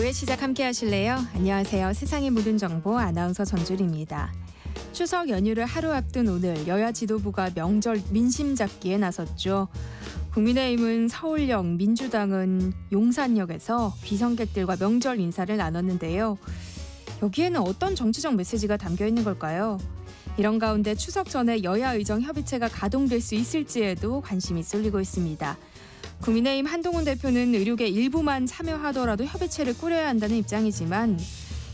오후의 시작 함께 하실래요? 안녕하세요. 세상의 모든 정보 아나운서 전주리입니다. 추석 연휴를 하루 앞둔 오늘 여야 지도부가 명절 민심 잡기에 나섰죠. 국민의힘은 서울역, 민주당은 용산역에서 비성객들과 명절 인사를 나눴는데요. 여기에는 어떤 정치적 메시지가 담겨 있는 걸까요? 이런 가운데 추석 전에 여야 의정 협의체가 가동될 수 있을지에도 관심이 쏠리고 있습니다. 국민의힘 한동훈 대표는 의료계 일부만 참여하더라도 협의체를 꾸려야 한다는 입장이지만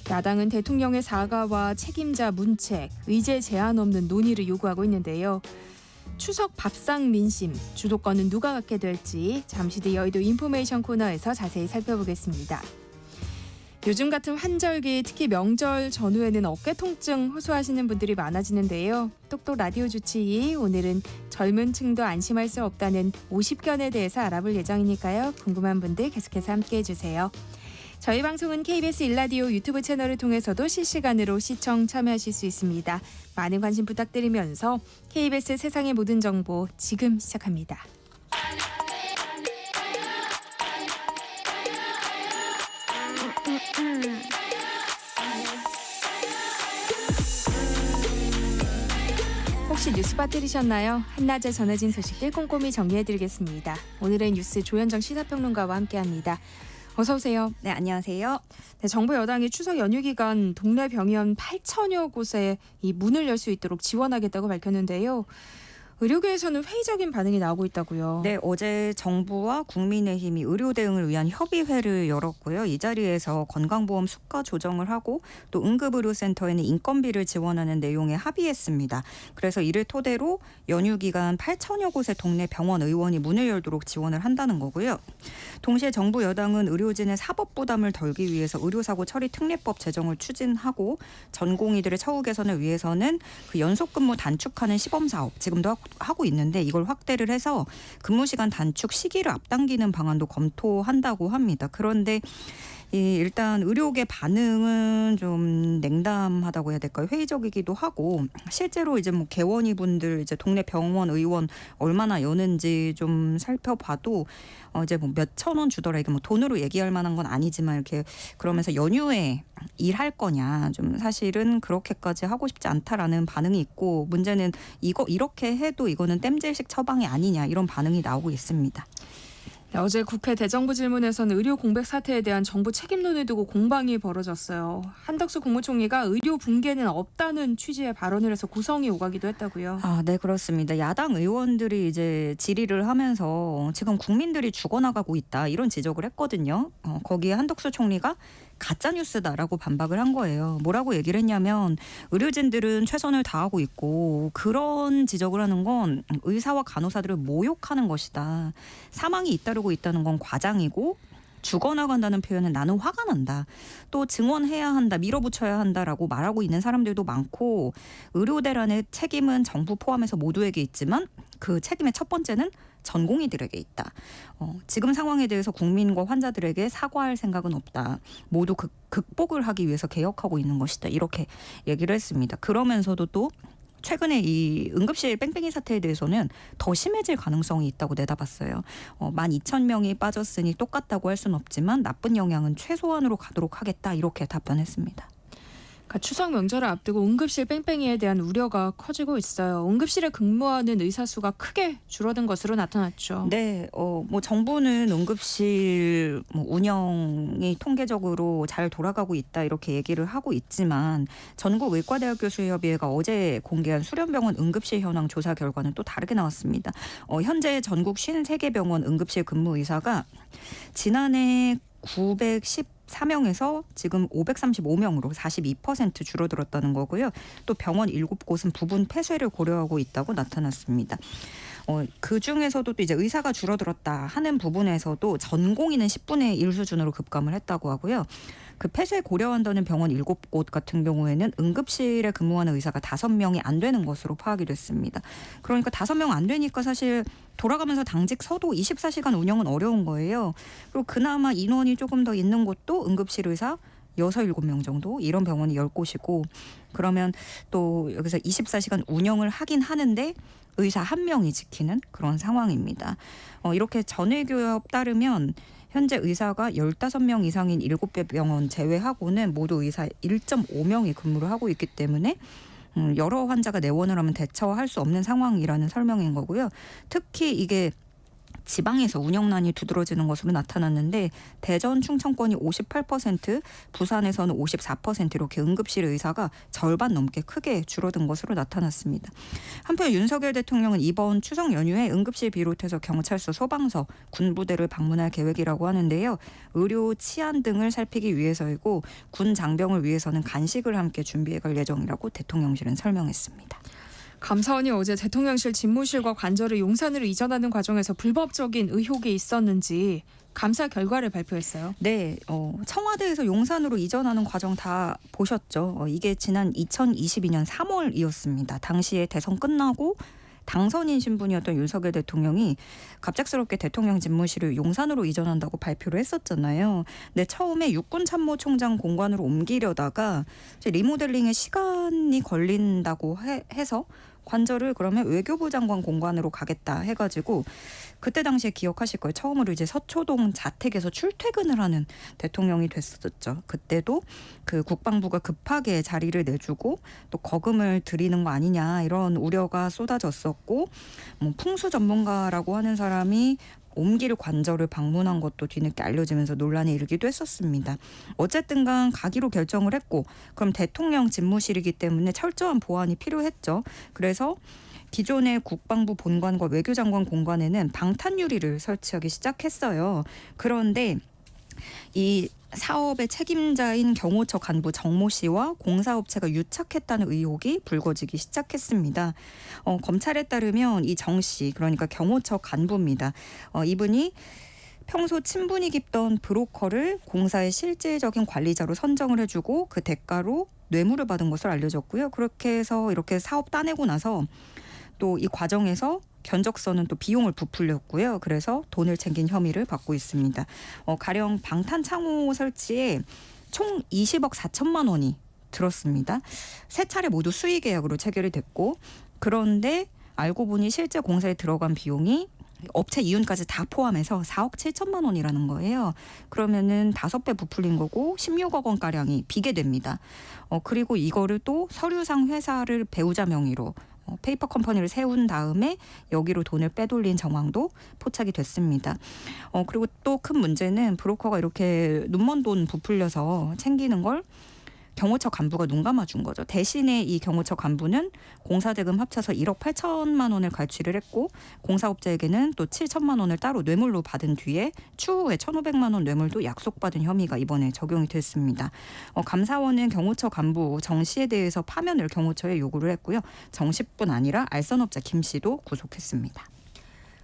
야당은 대통령의 사과와 책임자 문책, 의제 제한 없는 논의를 요구하고 있는데요. 추석 밥상 민심, 주도권은 누가 갖게 될지 잠시 뒤 여의도 인포메이션 코너에서 자세히 살펴보겠습니다. 요즘 같은 환절기, 특히 명절 전후에는 어깨 통증 호소하시는 분들이 많아지는데요. 똑똑 라디오 주치의 오늘은 젊은 층도 안심할 수 없다는 50견에 대해서 알아볼 예정이니까요. 궁금한 분들 계속해서 함께해 주세요. 저희 방송은 KBS 1라디오 유튜브 채널을 통해서도 실시간으로 시청 참여하실 수 있습니다. 많은 관심 부탁드리면서 KBS 세상의 모든 정보 지금 시작합니다. 혹시 뉴스 빠뜨리셨나요? 한낮에 전해진 소식들 꼼꼼히 정리해드리겠습니다. 오늘의 뉴스 조현정 시사평론가와 함께합니다. 어서 오세요. 네, 안녕하세요. 네, 정부 여당이 추석 연휴 기간 동네 병원 8천여 곳에 이 문을 열 수 있도록 지원하겠다고 밝혔는데요. 의료계에서는 회의적인 반응이 나오고 있다고요. 네, 어제 정부와 국민의힘이 의료 대응을 위한 협의회를 열었고요. 이 자리에서 건강보험 수가 조정을 하고 또 응급의료센터에는 인건비를 지원하는 내용에 합의했습니다. 그래서 이를 토대로 연휴 기간 8천여 곳의 동네 병원 의원이 문을 열도록 지원을 한다는 거고요. 동시에 정부 여당은 의료진의 사법 부담을 덜기 위해서 의료사고 처리 특례법 제정을 추진하고 전공의들의 처우 개선을 위해서는 그 연속근무 단축하는 시범사업 지금도 하고 있는데 이걸 확대를 해서 근무시간 단축 시기를 앞당기는 방안도 검토한다고 합니다. 그런데 일단 의료계 반응은 좀 냉담하다고 해야 될까요? 회의적이기도 하고 실제로 이제 뭐 개원이 분들 이제 동네 병원 의원 얼마나 여는지 좀 살펴봐도 이제 뭐 몇천 원 주더라 이게 뭐 돈으로 얘기할 만한 건 아니지만 이렇게 그러면서 연휴에 일할 거냐 좀 사실은 그렇게까지 하고 싶지 않다라는 반응이 있고 문제는 이거 이렇게 해도 이거는 땜질식 처방이 아니냐 이런 반응이 나오고 있습니다. 어제 국회 대정부 질문에서는 의료 공백 사태에 대한 정부 책임론을 두고 공방이 벌어졌어요. 한덕수 국무총리가 의료 붕괴는 없다는 취지의 발언을 해서 고성이 오가기도 했다고요. 네, 그렇습니다. 야당 의원들이 이제 질의를 하면서 지금 국민들이 죽어나가고 있다 이런 지적을 했거든요. 거기에 한덕수 총리가 가짜뉴스다라고 반박을 한 거예요. 뭐라고 얘기를 했냐면 의료진들은 최선을 다하고 있고 그런 지적을 하는 건 의사와 간호사들을 모욕하는 것이다. 사망이 잇따르고 있다는 건 과장이고 죽어나간다는 표현은 나는 화가 난다. 또 증원해야 한다, 밀어붙여야 한다라고 말하고 있는 사람들도 많고 의료대란의 책임은 정부 포함해서 모두에게 있지만 그 책임의 첫 번째는 전공의들에게 있다. 지금 상황에 대해서 국민과 환자들에게 사과할 생각은 없다. 모두 극복을 하기 위해서 개혁하고 있는 것이다. 이렇게 얘기를 했습니다. 그러면서도 또 최근에 이 응급실 뺑뺑이 사태에 대해서는 더 심해질 가능성이 있다고 내다봤어요. 12,000명이 빠졌으니 똑같다고 할 수는 없지만 나쁜 영향은 최소한으로 가도록 하겠다. 이렇게 답변했습니다. 그러니까 추석 명절을 앞두고 응급실 뺑뺑이에 대한 우려가 커지고 있어요. 응급실에 근무하는 의사 수가 크게 줄어든 것으로 나타났죠. 네, 뭐 정부는 응급실 운영이 통계적으로 잘 돌아가고 있다 이렇게 얘기를 하고 있지만 전국 의과대학 교수협의회가 어제 공개한 수련병원 응급실 현황 조사 결과는 또 다르게 나왔습니다. 현재 전국 53개 병원 응급실 근무 의사가 지난해 914명에서 지금 535명으로 42% 줄어들었다는 거고요. 또 병원 7곳은 부분 폐쇄를 고려하고 있다고 나타났습니다. 그중에서도 또 이제 의사가 줄어들었다 하는 부분에서도 전공의는 10분의 1 수준으로 급감을 했다고 하고요. 그 폐쇄 고려한다는 병원 7곳 같은 경우에는 응급실에 근무하는 의사가 5명이 안 되는 것으로 파악이 됐습니다. 그러니까 5명 안 되니까 사실 돌아가면서 당직 서도 24시간 운영은 어려운 거예요. 그리고 그나마 인원이 조금 더 있는 곳도 응급실 의사 6-7명 정도 이런 병원이 10곳이고 그러면 또 여기서 24시간 운영을 하긴 하는데 의사 1명이 지키는 그런 상황입니다. 이렇게 전의교협 따르면 현재 의사가 15명 이상인 7개 병원 제외하고는 모두 의사 1.5명이 근무를 하고 있기 때문에 여러 환자가 내원을 하면 대처할 수 없는 상황이라는 설명인 거고요. 특히 이게 지방에서 운영난이 두드러지는 것으로 나타났는데 대전, 충청권이 58%, 부산에서는 54% 이렇게 응급실 의사가 절반 넘게 크게 줄어든 것으로 나타났습니다. 한편 윤석열 대통령은 이번 추석 연휴에 응급실 비롯해서 경찰서, 소방서, 군부대를 방문할 계획이라고 하는데요. 의료 치안 등을 살피기 위해서이고 군 장병을 위해서는 간식을 함께 준비해 갈 예정이라고 대통령실은 설명했습니다. 감사원이 어제 대통령실 집무실과 관저를 용산으로 이전하는 과정에서 불법적인 의혹이 있었는지 감사 결과를 발표했어요. 네, 청와대에서 용산으로 이전하는 과정 다 보셨죠? 이게 지난 2022년 3월이었습니다. 당시에 대선 끝나고 당선인 신분이었던 윤석열 대통령이 갑작스럽게 대통령 집무실을 용산으로 이전한다고 발표를 했었잖아요. 근데 처음에 육군참모총장 공관으로 옮기려다가 리모델링에 시간이 걸린다고 해서 관저를 그러면 외교부 장관 공관으로 가겠다 해가지고 그때 당시에 기억하실 거예요. 처음으로 이제 서초동 자택에서 출퇴근을 하는 대통령이 됐었죠. 그때도 그 국방부가 급하게 자리를 내주고 또 거금을 들이는 거 아니냐 이런 우려가 쏟아졌었고 뭐 풍수 전문가라고 하는 사람이 옮길 관저를 방문한 것도 뒤늦게 알려지면서 논란이 일기도 했었습니다. 어쨌든 간 가기로 결정을 했고 그럼 대통령 집무실이기 때문에 철저한 보안이 필요했죠. 그래서 기존의 국방부 본관과 외교장관 공관에는 방탄 유리를 설치하기 시작했어요. 그런데 이 사업의 책임자인 경호처 간부 정모 씨와 공사업체가 유착했다는 의혹이 불거지기 시작했습니다. 검찰에 따르면 이 정 씨, 그러니까 경호처 간부입니다. 이분이 평소 친분이 깊던 브로커를 공사의 실질적인 관리자로 선정을 해주고 그 대가로 뇌물을 받은 것으로 알려졌고요. 그렇게 해서 이렇게 사업 따내고 나서 또 이 과정에서 견적서는 또 비용을 부풀렸고요. 그래서 돈을 챙긴 혐의를 받고 있습니다. 가령 방탄 창호 설치에 총 20억 4천만 원이 들었습니다. 세 차례 모두 수의 계약으로 체결이 됐고 그런데 알고 보니 실제 공사에 들어간 비용이 업체 이윤까지 다 포함해서 4억 7천만 원이라는 거예요. 그러면은 5배 부풀린 거고 16억 원가량이 비게 됩니다. 그리고 이거를 또 서류상 회사를 배우자 명의로 페이퍼 컴퍼니를 세운 다음에 여기로 돈을 빼돌린 정황도 포착이 됐습니다. 그리고 또 큰 문제는 브로커가 이렇게 눈먼 돈 부풀려서 챙기는 걸 경호처 간부가 눈 감아준 거죠. 대신에 이 경호처 간부는 공사 대금 합쳐서 1억 8천만 원을 갈취를 했고 공사업자에게는 또 7천만 원을 따로 뇌물로 받은 뒤에 추후에 1,500만 원 뇌물도 약속받은 혐의가 이번에 적용이 됐습니다. 감사원은 경호처 간부 정 씨에 대해서 파면을 경호처에 요구를 했고요. 정 씨뿐 아니라 알선업자 김 씨도 구속했습니다.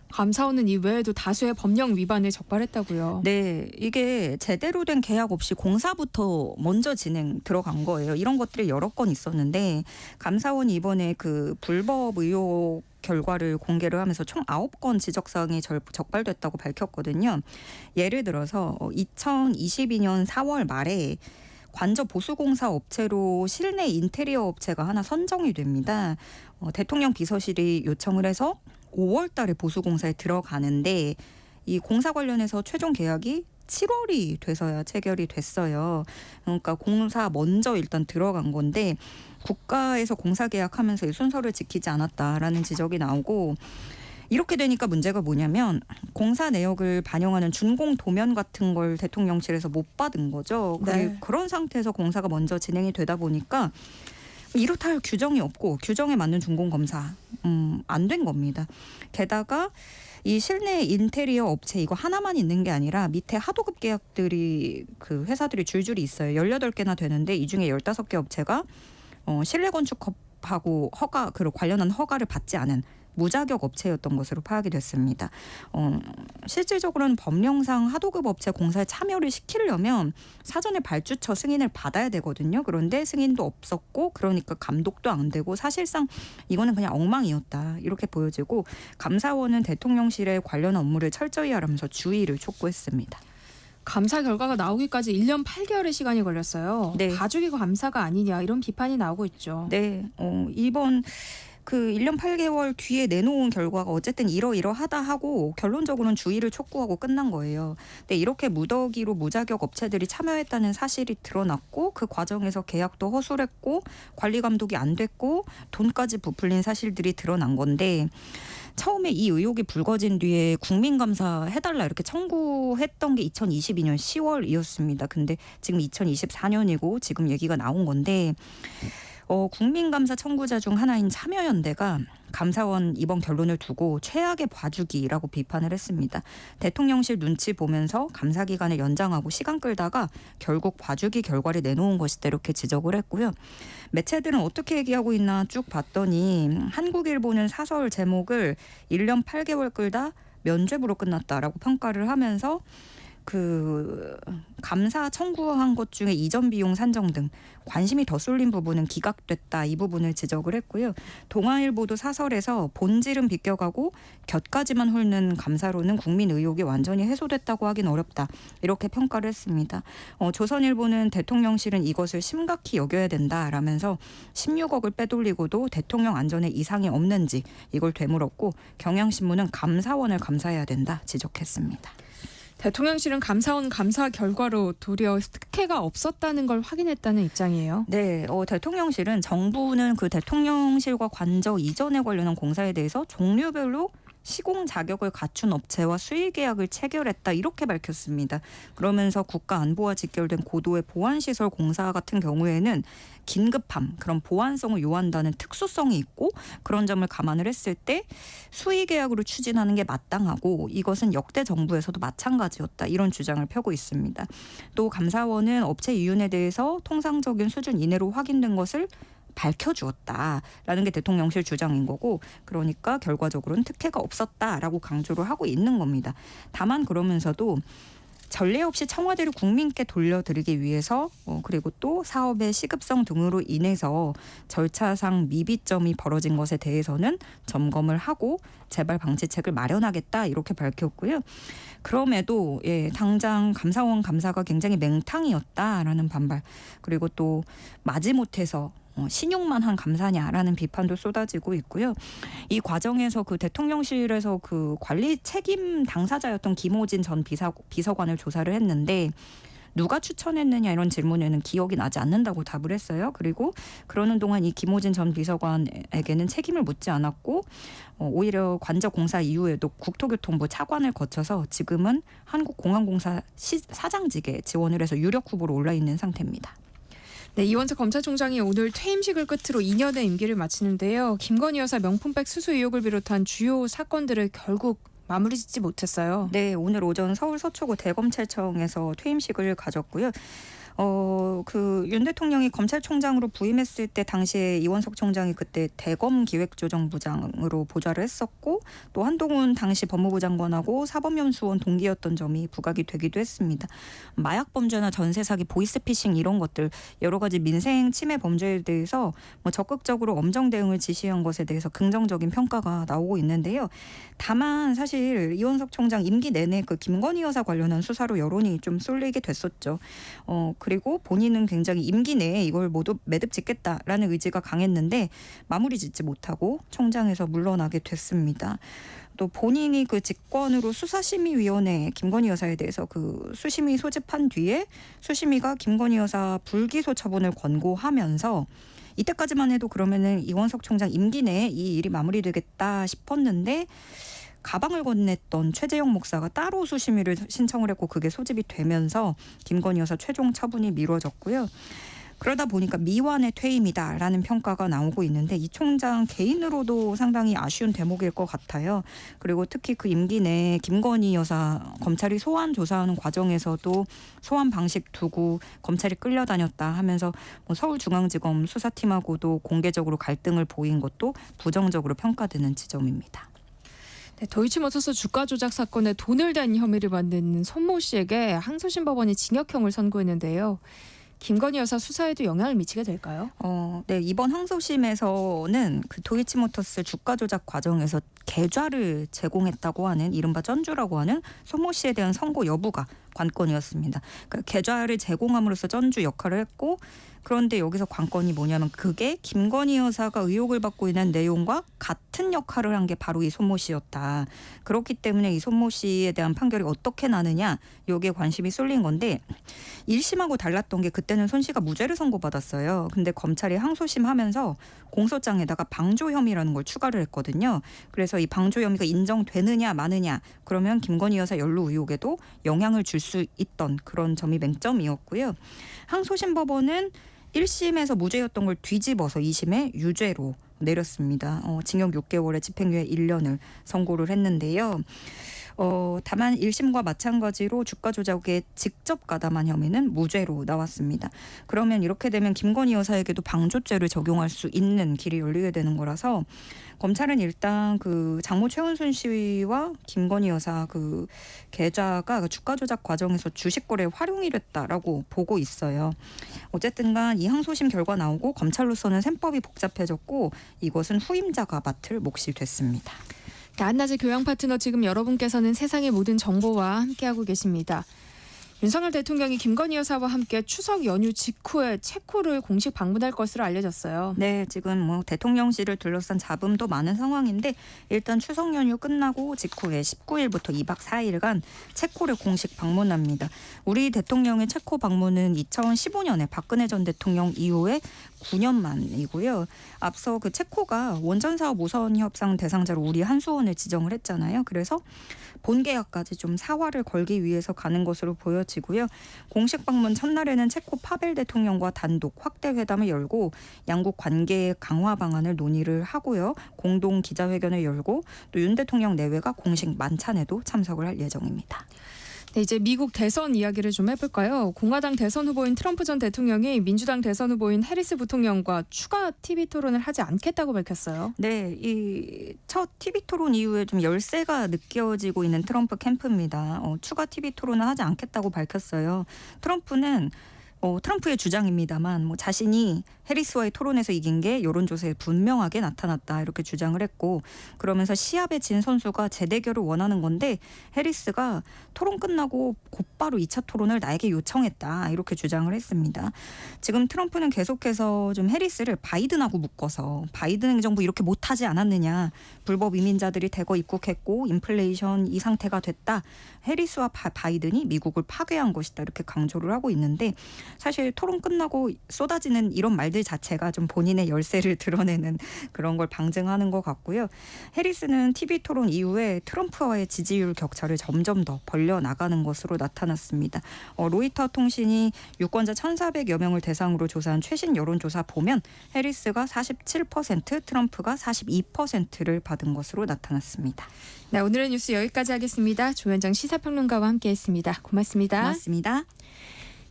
감사원은 이 외에도 다수의 법령 위반에 적발했다고요. 네, 이게 제대로 된 계약 없이 공사부터 먼저 들어간 거예요. 이런 것들이 여러 건 있었는데 감사원이 이번에 그 불법 의혹 결과를 공개를 하면서 총 9건 지적사항이 적발됐다고 밝혔거든요. 예를 들어서 2022년 4월 말에 관저 보수공사 업체로 실내 인테리어 업체가 하나 선정이 됩니다. 대통령 비서실이 요청을 해서 5월 달에 보수공사에 들어가는데 이 공사 관련해서 최종 계약이 7월이 돼서야 체결이 됐어요. 그러니까 공사 먼저 일단 들어간 건데 국가에서 공사 계약하면서 이 순서를 지키지 않았다라는 지적이 나오고 이렇게 되니까 문제가 뭐냐면 공사 내역을 반영하는 준공 도면 같은 걸 대통령실에서 못 받은 거죠. 네. 그런 상태에서 공사가 먼저 진행이 되다 보니까 이렇다 할 규정이 없고 규정에 맞는 준공 검사 안 된 겁니다. 게다가 이 실내 인테리어 업체 이거 하나만 있는 게 아니라 밑에 하도급 계약들이 그 회사들이 줄줄이 있어요. 18개나 되는데 이 중에 15개 업체가 실내 건축하고 그리고 관련한 허가를 받지 않은 무자격 업체였던 것으로 파악이 됐습니다. 실질적으로는 법령상 하도급 업체 공사에 참여를 시키려면 사전에 발주처 승인을 받아야 되거든요. 그런데 승인도 없었고 그러니까 감독도 안 되고 사실상 이거는 그냥 엉망이었다 이렇게 보여지고 감사원은 대통령실의 관련 업무를 철저히 하라면서 주의를 촉구했습니다. 감사 결과가 나오기까지 1년 8개월의 시간이 걸렸어요. 네. 봐주기 감사가 아니냐 이런 비판이 나오고 있죠. 네, 이번 그 1년 8개월 뒤에 내놓은 결과가 어쨌든 이러이러하다 하고 결론적으로는 주의를 촉구하고 끝난 거예요. 근데 이렇게 무더기로 무자격 업체들이 참여했다는 사실이 드러났고 그 과정에서 계약도 허술했고 관리 감독이 안 됐고 돈까지 부풀린 사실들이 드러난 건데 처음에 이 의혹이 불거진 뒤에 국민감사 해달라 이렇게 청구했던 게 2022년 10월이었습니다. 근데 지금 2024년이고 지금 얘기가 나온 건데 국민감사 청구자 중 하나인 참여연대가 감사원 이번 결론을 두고 최악의 봐주기라고 비판을 했습니다. 대통령실 눈치 보면서 감사 기간을 연장하고 시간 끌다가 결국 봐주기 결과를 내놓은 것이다 이렇게 지적을 했고요. 매체들은 어떻게 얘기하고 있나 쭉 봤더니 한국일보는 사설 제목을 1년 8개월 끌다 면죄부로 끝났다라고 평가를 하면서 그 감사 청구한 것 중에 이전 비용 산정 등 관심이 더 쏠린 부분은 기각됐다 이 부분을 지적을 했고요. 동아일보도 사설에서 본질은 비껴가고 곁가지만 훑는 감사로는 국민 의혹이 완전히 해소됐다고 하긴 어렵다 이렇게 평가를 했습니다. 조선일보는 대통령실은 이것을 심각히 여겨야 된다라면서 16억을 빼돌리고도 대통령 안전에 이상이 없는지 이걸 되물었고 경향신문은 감사원을 감사해야 된다 지적했습니다. 대통령실은 감사원 감사 결과로 도리어 특혜가 없었다는 걸 확인했다는 입장이에요. 네, 대통령실은 정부는 그 대통령실과 관저 이전에 관련한 공사에 대해서 종류별로 시공 자격을 갖춘 업체와 수의 계약을 체결했다 이렇게 밝혔습니다. 그러면서 국가 안보와 직결된 고도의 보안시설 공사 같은 경우에는 긴급함, 그런 보안성을 요한다는 특수성이 있고 그런 점을 감안을 했을 때 수의 계약으로 추진하는 게 마땅하고 이것은 역대 정부에서도 마찬가지였다 이런 주장을 펴고 있습니다. 또 감사원은 업체 이윤에 대해서 통상적인 수준 이내로 확인된 것을 밝혀주었다라는 게 대통령실 주장인 거고 그러니까 결과적으로는 특혜가 없었다라고 강조를 하고 있는 겁니다. 다만 그러면서도 전례 없이 청와대를 국민께 돌려드리기 위해서 그리고 또 사업의 시급성 등으로 인해서 절차상 미비점이 벌어진 것에 대해서는 점검을 하고 재발 방지책을 마련하겠다 이렇게 밝혔고요. 그럼에도 당장 감사원 감사가 굉장히 맹탕이었다라는 반발 그리고 또 마지못해서 신용만 한 감사냐라는 비판도 쏟아지고 있고요. 이 과정에서 그 대통령실에서 그 관리 책임 당사자였던 김호진 전 비서관을 조사를 했는데 누가 추천했느냐 이런 질문에는 기억이 나지 않는다고 답을 했어요. 그리고 그러는 동안 이 김호진 전 비서관에게는 책임을 묻지 않았고 오히려 관저 공사 이후에도 국토교통부 차관을 거쳐서 지금은 한국공항공사 사장직에 지원을 해서 유력 후보로 올라 있는 상태입니다. 네, 이원석 검찰총장이 오늘 퇴임식을 끝으로 2년의 임기를 마치는데요. 김건희 여사 명품백 수수 의혹을 비롯한 주요 사건들을 결국 마무리 짓지 못했어요. 네, 오늘 오전 서울 서초구 대검찰청에서 퇴임식을 가졌고요. 그 윤 대통령이 검찰총장으로 부임했을 때 당시에 이원석 총장이 그때 대검 기획조정부장으로 보좌를 했었고 또 한동훈 당시 법무부 장관하고 사법연수원 동기였던 점이 부각이 되기도 했습니다. 마약 범죄나 전세 사기, 보이스피싱 이런 것들 여러 가지 민생 침해 범죄에 대해서 적극적으로 엄정 대응을 지시한 것에 대해서 긍정적인 평가가 나오고 있는데요. 다만 사실 이원석 총장 임기 내내 그 김건희 여사 관련한 수사로 여론이 좀 쏠리게 됐었죠. 그리고 본인은 굉장히 임기 내에 이걸 모두 매듭 짓겠다라는 의지가 강했는데 마무리 짓지 못하고 총장에서 물러나게 됐습니다. 또 본인이 그 직권으로 수사심의위원회 김건희 여사에 대해서 그 수심위 소집한 뒤에 수심위가 김건희 여사 불기소 처분을 권고하면서 이때까지만 해도 그러면은 이원석 총장 임기 내에 이 일이 마무리되겠다 싶었는데 가방을 건넸던 최재형 목사가 따로 수심위를 신청을 했고 그게 소집이 되면서 김건희 여사 최종 처분이 미뤄졌고요. 그러다 보니까 미완의 퇴임이다라는 평가가 나오고 있는데 이 총장 개인으로도 상당히 아쉬운 대목일 것 같아요. 그리고 특히 그 임기 내에 김건희 여사 검찰이 소환 조사하는 과정에서도 소환 방식 두고 검찰이 끌려다녔다 하면서 서울중앙지검 수사팀하고도 공개적으로 갈등을 보인 것도 부정적으로 평가되는 지점입니다. 네, 도이치모터스 주가 조작 사건에 돈을 댄 혐의를 받는 손모 씨에게 항소심 법원이 징역형을 선고했는데요. 김건희 여사 수사에도 영향을 미치게 될까요? 네, 이번 항소심에서는 그 도이치모터스 주가 조작 과정에서 계좌를 제공했다고 하는 이른바 전주라고 하는 손모 씨에 대한 선고 여부가 관건이었습니다. 그러니까 계좌를 제공함으로써 전주 역할을 했고, 그런데 여기서 관건이 뭐냐면 그게 김건희 여사가 의혹을 받고 있는 내용과 같은 역할을 한 게 바로 이 손모 씨였다. 그렇기 때문에 이 손모 씨에 대한 판결이 어떻게 나느냐, 여기에 관심이 쏠린 건데, 1심하고 달랐던 게 그때는 손 씨가 무죄를 선고받았어요. 근데 검찰이 항소심 하면서 공소장에다가 방조 혐의라는 걸 추가를 했거든요. 그래서 이 방조 혐의가 인정되느냐 마느냐, 그러면 김건희 여사 연루 의혹에도 영향을 줄 수 있던 그런 점이 맹점이었고요. 항소심 법원은 1심에서 무죄였던 걸 뒤집어서 2심에 유죄로 내렸습니다. 징역 6개월에 집행유예 1년을 선고를 했는데요. 다만 1심과 마찬가지로 주가 조작에 직접 가담한 혐의는 무죄로 나왔습니다. 그러면 이렇게 되면 김건희 여사에게도 방조죄를 적용할 수 있는 길이 열리게 되는 거라서 검찰은 일단 그 장모 최은순 씨와 김건희 여사 그 계좌가 그 주가 조작 과정에서 주식 거래에 활용이 됐다라고 보고 있어요. 어쨌든간 이 항소심 결과 나오고 검찰로서는 셈법이 복잡해졌고 이것은 후임자가 맡을 몫이 됐습니다. 한낮의 교양 파트너 지금 여러분께서는 세상의 모든 정보와 함께하고 계십니다. 윤석열 대통령이 김건희 여사와 함께 추석 연휴 직후에 체코를 공식 방문할 것으로 알려졌어요. 네, 지금 뭐 대통령실을 둘러싼 잡음도 많은 상황인데 일단 추석 연휴 끝나고 직후에 19일부터 2박 4일간 체코를 공식 방문합니다. 우리 대통령의 체코 방문은 2015년에 박근혜 전 대통령 이후에 9년 만이고요. 앞서 그 체코가 원전 사업 우선 협상 대상자로 우리 한수원을 지정을 했잖아요. 그래서 본 계약까지 좀 사활을 걸기 위해서 가는 것으로 보여지고요. 공식 방문 첫날에는 체코 파벨 대통령과 단독 확대 회담을 열고 양국 관계 강화 방안을 논의를 하고요. 공동 기자회견을 열고 또 윤 대통령 내외가 공식 만찬에도 참석을 할 예정입니다. 네, 이제 미국 대선 이야기를 좀 해볼까요? 공화당 대선 후보인 트럼프 전 대통령이 민주당 대선 후보인 해리스 부통령과 추가 TV 토론을 하지 않겠다고 밝혔어요. 네, 이 첫 TV 토론 이후에 좀 열세가 느껴지고 있는 트럼프 캠프입니다. 추가 TV 토론을 하지 않겠다고 밝혔어요. 트럼프는 트럼프의 주장입니다만 뭐 자신이 해리스와의 토론에서 이긴 게 여론조사에 분명하게 나타났다 이렇게 주장을 했고 그러면서 시합에 진 선수가 재대결을 원하는 건데 해리스가 토론 끝나고 곧바로 2차 토론을 나에게 요청했다 이렇게 주장을 했습니다. 지금 트럼프는 계속해서 좀 해리스를 바이든하고 묶어서 바이든 행정부 이렇게 못하지 않았느냐 불법 이민자들이 대거 입국했고 인플레이션 이 상태가 됐다 해리스와 바이든이 미국을 파괴한 것이다 이렇게 강조를 하고 있는데 사실 토론 끝나고 쏟아지는 이런 말들 자체가 좀 본인의 열세를 드러내는 그런 걸 방증하는 것 같고요. 해리스는 TV 토론 이후에 트럼프와의 지지율 격차를 점점 더 벌려나가는 것으로 나타났습니다. 로이터 통신이 유권자 1,400여 명을 대상으로 조사한 최신 여론조사 보면 해리스가 47%, 트럼프가 42%를 받은 것으로 나타났습니다. 네, 오늘의 뉴스 여기까지 하겠습니다. 조현정 시사평론가와 함께했습니다. 고맙습니다. 고맙습니다.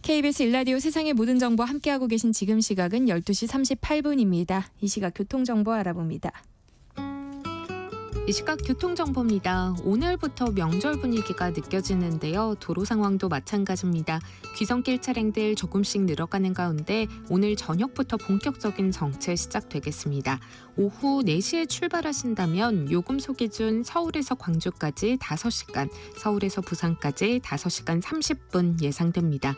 KBS 일라디오 세상의 모든 정보 함께하고 계신 지금 시각은 12시 38분입니다. 이 시각 교통정보 알아봅니다. 이 시각 교통정보입니다. 오늘부터 명절 분위기가 느껴지는데요. 도로 상황도 마찬가지입니다. 귀성길 차량들 조금씩 늘어가는 가운데 오늘 저녁부터 본격적인 정체 시작되겠습니다. 오후 4시에 출발하신다면 요금소 기준 서울에서 광주까지 5시간, 서울에서 부산까지 5시간 30분 예상됩니다.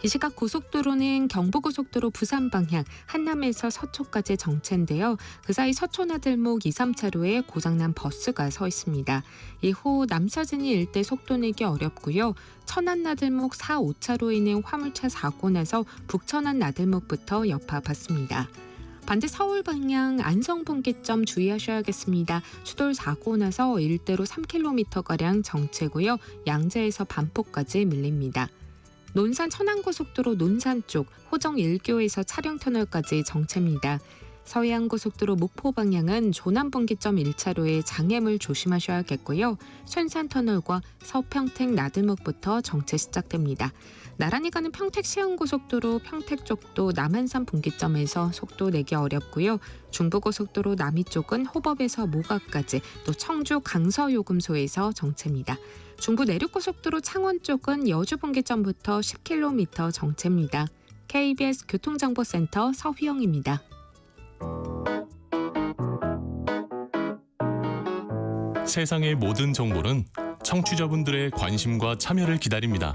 이 시각 고속도로는 경부고속도로 부산 방향 한남에서 서초까지 정체인데요. 그 사이 서초나들목 2, 3차로에 고장난 버스가 서 있습니다. 이후 남사진이 일대 속도 내기 어렵고요. 천안나들목 4, 5차로에는 화물차 사고 나서 북천안 나들목부터 여파 받습니다. 반대 서울 방향 안성분기점 주의하셔야겠습니다. 추돌 사고 나서 일대로 3km가량 정체고요. 양재에서 반포까지 밀립니다. 논산 천안고속도로 논산 쪽 호정 1교에서 차량터널까지 정체입니다. 서해안고속도로 목포 방향은 조남분기점 1차로에 장애물 조심하셔야겠고요. 순산터널과 서평택 나들목부터 정체 시작됩니다. 나란히 가는 평택 시흥고속도로 평택 쪽도 남한산 분기점에서 속도 내기 어렵고요. 중부고속도로 남이 쪽은 호법에서 모가까지 또 청주 강서요금소에서 정체입니다. 중부 내륙고속도로 창원 쪽은 여주 분기점부터 10km 정체입니다. KBS 교통정보센터 서휘영입니다. 세상의 모든 정보는 청취자분들의 관심과 참여를 기다립니다.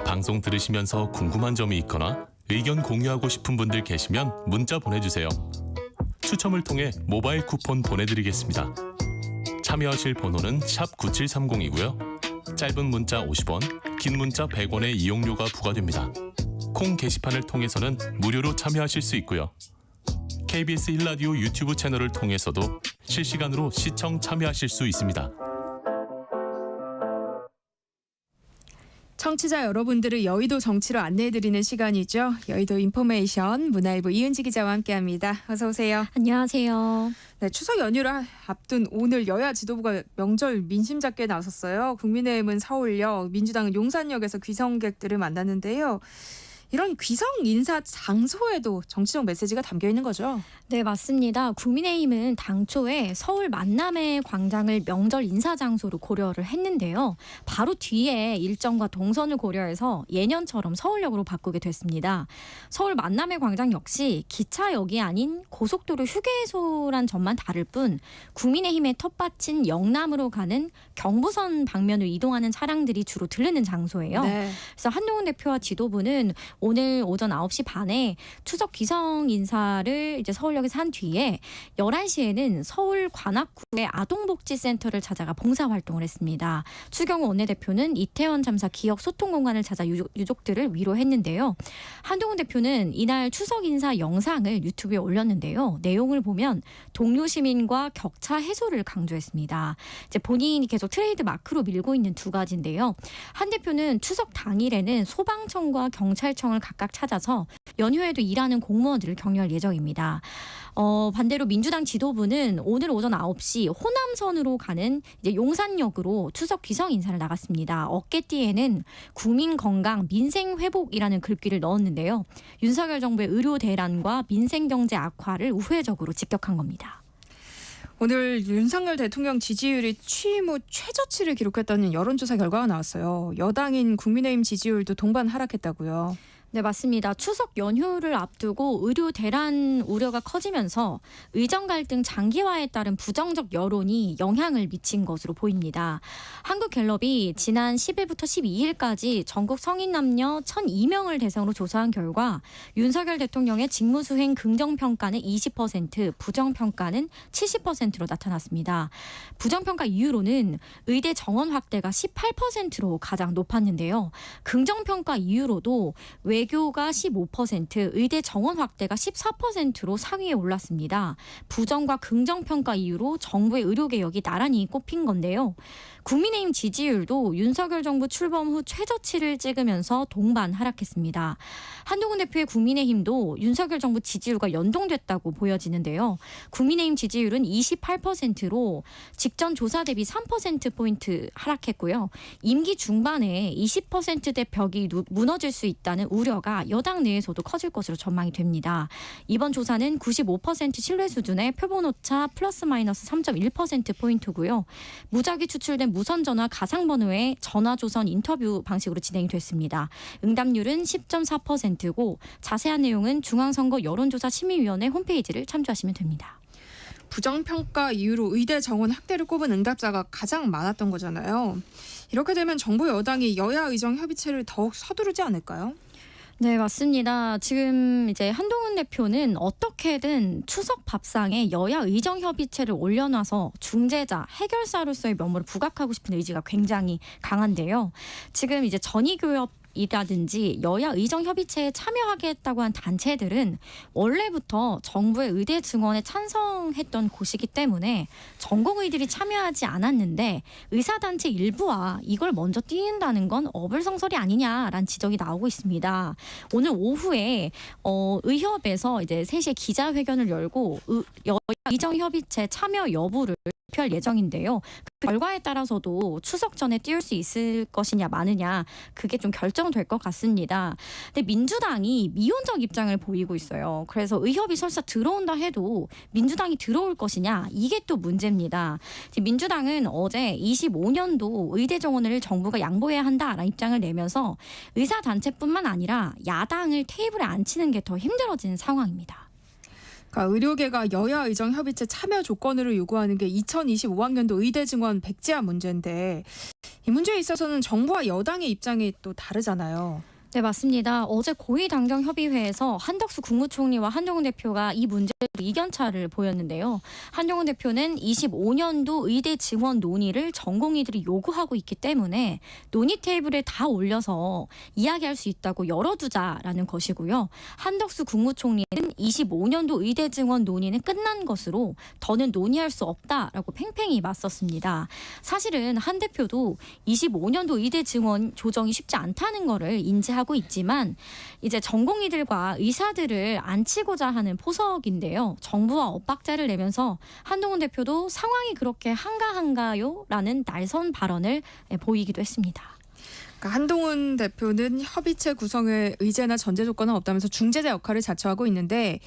방송 들으시면서 궁금한 점이 있거나 의견 공유하고 싶은 분들 계시면 문자 보내주세요. 추첨을 통해 모바일 쿠폰 보내드리겠습니다. 참여하실 번호는 샵 9730이고요. 짧은 문자 50원, 긴 문자 100원의 이용료가 부과됩니다. 콩 게시판을 통해서는 무료로 참여하실 수 있고요. KBS 1라디오 유튜브 채널을 통해서도 실시간으로 시청 참여하실 수 있습니다. 청취자 여러분들을 여의도 정치로 안내해드리는 시간이죠. 여의도 인포메이션 문화일보 이은지 기자와 함께합니다. 어서 오세요. 안녕하세요. 네, 추석 연휴를 앞둔 오늘 여야 지도부가 명절 민심잡기에 나섰어요. 국민의힘은 서울역, 민주당은 용산역에서 귀성객들을 만났는데요. 이런 귀성 인사 장소에도 정치적 메시지가 담겨 있는 거죠. 네, 맞습니다. 국민의힘은 당초에 서울 만남의 광장을 명절 인사 장소로 고려를 했는데요. 바로 뒤에 일정과 동선을 고려해서 예년처럼 서울역으로 바꾸게 됐습니다. 서울 만남의 광장 역시 기차역이 아닌 고속도로 휴게소란 점만 다를 뿐 국민의힘의 텃밭인 영남으로 가는 경부선 방면으로 이동하는 차량들이 주로 들르는 장소예요. 네. 그래서 한동훈 대표와 지도부는 오늘 오전 9시 반에 추석 귀성 인사를 이제 서울역에서 한 뒤에 11시에는 서울 관악구의 아동복지센터를 찾아가 봉사활동을 했습니다. 추경호 원내대표는 이태원 참사 기억 소통 공간을 찾아 유족들을 위로했는데요. 한동훈 대표는 이날 추석 인사 영상을 유튜브에 올렸는데요. 내용을 보면 동료 시민과 격차 해소를 강조했습니다. 이제 본인이 계속 트레이드 마크로 밀고 있는 두 가지인데요. 한 대표는 추석 당일에는 소방청과 경찰청을 각각 찾아서 연휴에도 일하는 공무원들을 격려할 예정입니다. 반대로 민주당 지도부는 오늘 오전 9시 호남선으로 가는 이제 용산역으로 추석 귀성 인사를 나갔습니다. 어깨띠에는 국민 건강 민생 회복이라는 글귀를 넣었는데요. 윤석열 정부의 의료 대란과 민생 경제 악화를 우회적으로 직격한 겁니다. 오늘 윤석열 대통령 지지율이 취임 후 최저치를 기록했다는 여론조사 결과가 나왔어요. 여당인 국민의힘 지지율도 동반 하락했다고요. 네, 맞습니다. 추석 연휴를 앞두고 의료 대란 우려가 커지면서 의정 갈등 장기화에 따른 부정적 여론이 영향을 미친 것으로 보입니다. 한국갤럽이 지난 10일부터 12일까지 전국 성인 남녀 1,002명을 대상으로 조사한 결과 윤석열 대통령의 직무수행 긍정평가는 20%, 부정평가는 70%로 나타났습니다. 부정평가 이유로는 의대 정원 확대가 18%로 가장 높았는데요. 긍정평가 이유로도 외교가 15%, 의대 정원 확대가 14%로 상위에 올랐습니다. 부정과 긍정평가 이유로 정부의 의료개혁이 나란히 꼽힌 건데요. 국민의힘 지지율도 윤석열 정부 출범 후 최저치를 찍으면서 동반 하락했습니다. 한동훈 대표의 국민의힘도 윤석열 정부 지지율과 연동됐다고 보여지는데요. 국민의힘 지지율은 28%로 직전 조사 대비 3%포인트 하락했고요. 임기 중반에 20%대 벽이 무너질 수 있다는 우려가 여당 내에서도 커질 것으로 전망이 됩니다. 이번 조사는 95% 신뢰 수준의 표본오차 플러스 마이너스 3.1%포인트고요. 무작위 추출된 무선전화 가상번호의 전화조선 인터뷰 방식으로 진행이 됐습니다. 응답률은 10.4%고 자세한 내용은 중앙선거 여론조사 심의위원회 홈페이지를 참조하시면 됩니다. 부정평가 이유로 의대 정원 확대를 꼽은 응답자가 가장 많았던 거잖아요. 이렇게 되면 정부 여당이 여야 의정 협의체를 더욱 서두르지 않을까요? 네, 맞습니다. 지금 이제 한동훈 대표는 어떻게든 추석 밥상에 여야 의정 협의체를 올려놔서 중재자, 해결사로서의 면모를 부각하고 싶은 의지가 굉장히 강한데요. 지금 이제 전위교협 이라든지 여야 의정 협의체에 참여하겠다고 한 단체들은 원래부터 정부의 의대 증원에 찬성했던 곳이기 때문에 전공의들이 참여하지 않았는데 의사단체 일부와 이걸 먼저 띄운다는 건 어불성설이 아니냐라는 지적이 나오고 있습니다. 오늘 오후에 의협에서 이제 3시에 기자회견을 열고 여야 의정 협의체 참여 여부를 발표할 예정인데요. 그 결과에 따라서도 추석 전에 띄울 수 있을 것이냐 마느냐 그게 좀 결정될 것 같습니다. 근데 민주당이 미온적 입장을 보이고 있어요. 그래서 의협이 설사 들어온다 해도 민주당이 들어올 것이냐 이게 또 문제입니다. 민주당은 어제 25년도 의대 정원을 정부가 양보해야 한다라는 입장을 내면서 의사단체뿐만 아니라 야당을 테이블에 앉히는 게 더 힘들어지는 상황입니다. 그러니까 의료계가 여야 의정 협의체 참여 조건으로 요구하는 게 2025학년도 의대 증원 백지화 문제인데 이 문제에 있어서는 정부와 여당의 입장이 또 다르잖아요. 네, 맞습니다. 어제 고위당정협의회에서 한덕수 국무총리와 한동훈 대표가 이 문제로 이견차를 보였는데요. 한동훈 대표는 25년도 의대 증원 논의를 전공의들이 요구하고 있기 때문에 논의 테이블에 다 올려서 이야기할 수 있다고 열어두자라는 것이고요. 한덕수 국무총리는 25년도 의대 증원 논의는 끝난 것으로 더는 논의할 수 없다라고 팽팽히 맞섰습니다. 사실은 한 대표도 25년도 의대 증원 조정이 쉽지 않다는 거를 인지하고 있지만 이제 전공의들과 의사들을 앉히고자 하는 포석인데요. 정부와 엇박자를 내면서 한동훈 대표도 상황이 그렇게 한가한가요? 라는 날선 발언을 보이기도 했습니다. 그러니까 한동훈 대표는 협의체 구성에 의제나 전제 조건은 없다면서 중재자 역할을 자처하고 있는데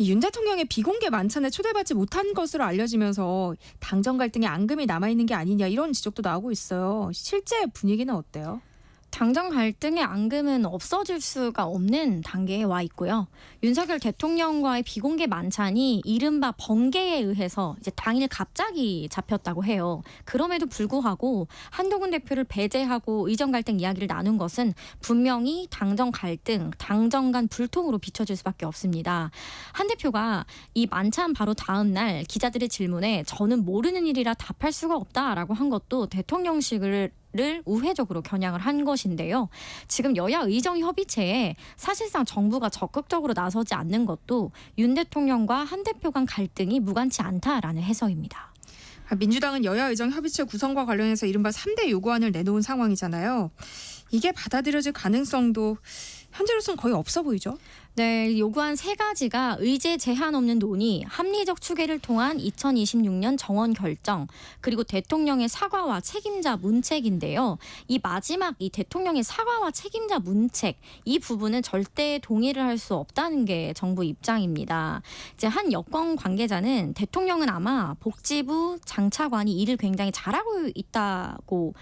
윤 대통령의 비공개 만찬에 초대받지 못한 것으로 알려지면서 당정 갈등의 앙금이 남아있는 게 아니냐 이런 지적도 나오고 있어요. 실제 분위기는 어때요? 당정 갈등의 앙금은 없어질 수가 없는 단계에 와 있고요. 윤석열 대통령과의 비공개 만찬이 이른바 번개에 의해서 이제 당일 갑자기 잡혔다고 해요. 그럼에도 불구하고 한동훈 대표를 배제하고 의정 갈등 이야기를 나눈 것은 분명히 당정 갈등, 당정 간 불통으로 비춰질 수밖에 없습니다. 한 대표가 이 만찬 바로 다음 날 기자들의 질문에 저는 모르는 일이라 답할 수가 없다라고 한 것도 대통령식을 우회적으로 겨냥을 한 것인데요. 지금 여야 의정 협의체에 사실상 정부가 적극적으로 나서지 않는 것도 윤 대통령과 한 대표 간 갈등이 무관치 않다라는 해석입니다. 민주당은 여야 의정 협의체 구성과 관련해서 이른바 3대 요구안을 내놓은 상황이잖아요. 이게 받아들여질 가능성도 현재로서는 거의 없어 보이죠? 네, 요구한 세 가지가 의제 제한 없는 논의, 합리적 추계를 통한 2026년 정원 결정, 그리고 대통령의 사과와 책임자 문책인데요. 이 마지막 이 대통령의 사과와 책임자 문책, 이 부분은 절대 동의를 할 수 없다는 게 정부 입장입니다. 이제 한 여권 관계자는 대통령은 아마 복지부 장차관이 일을 굉장히 잘하고 있다고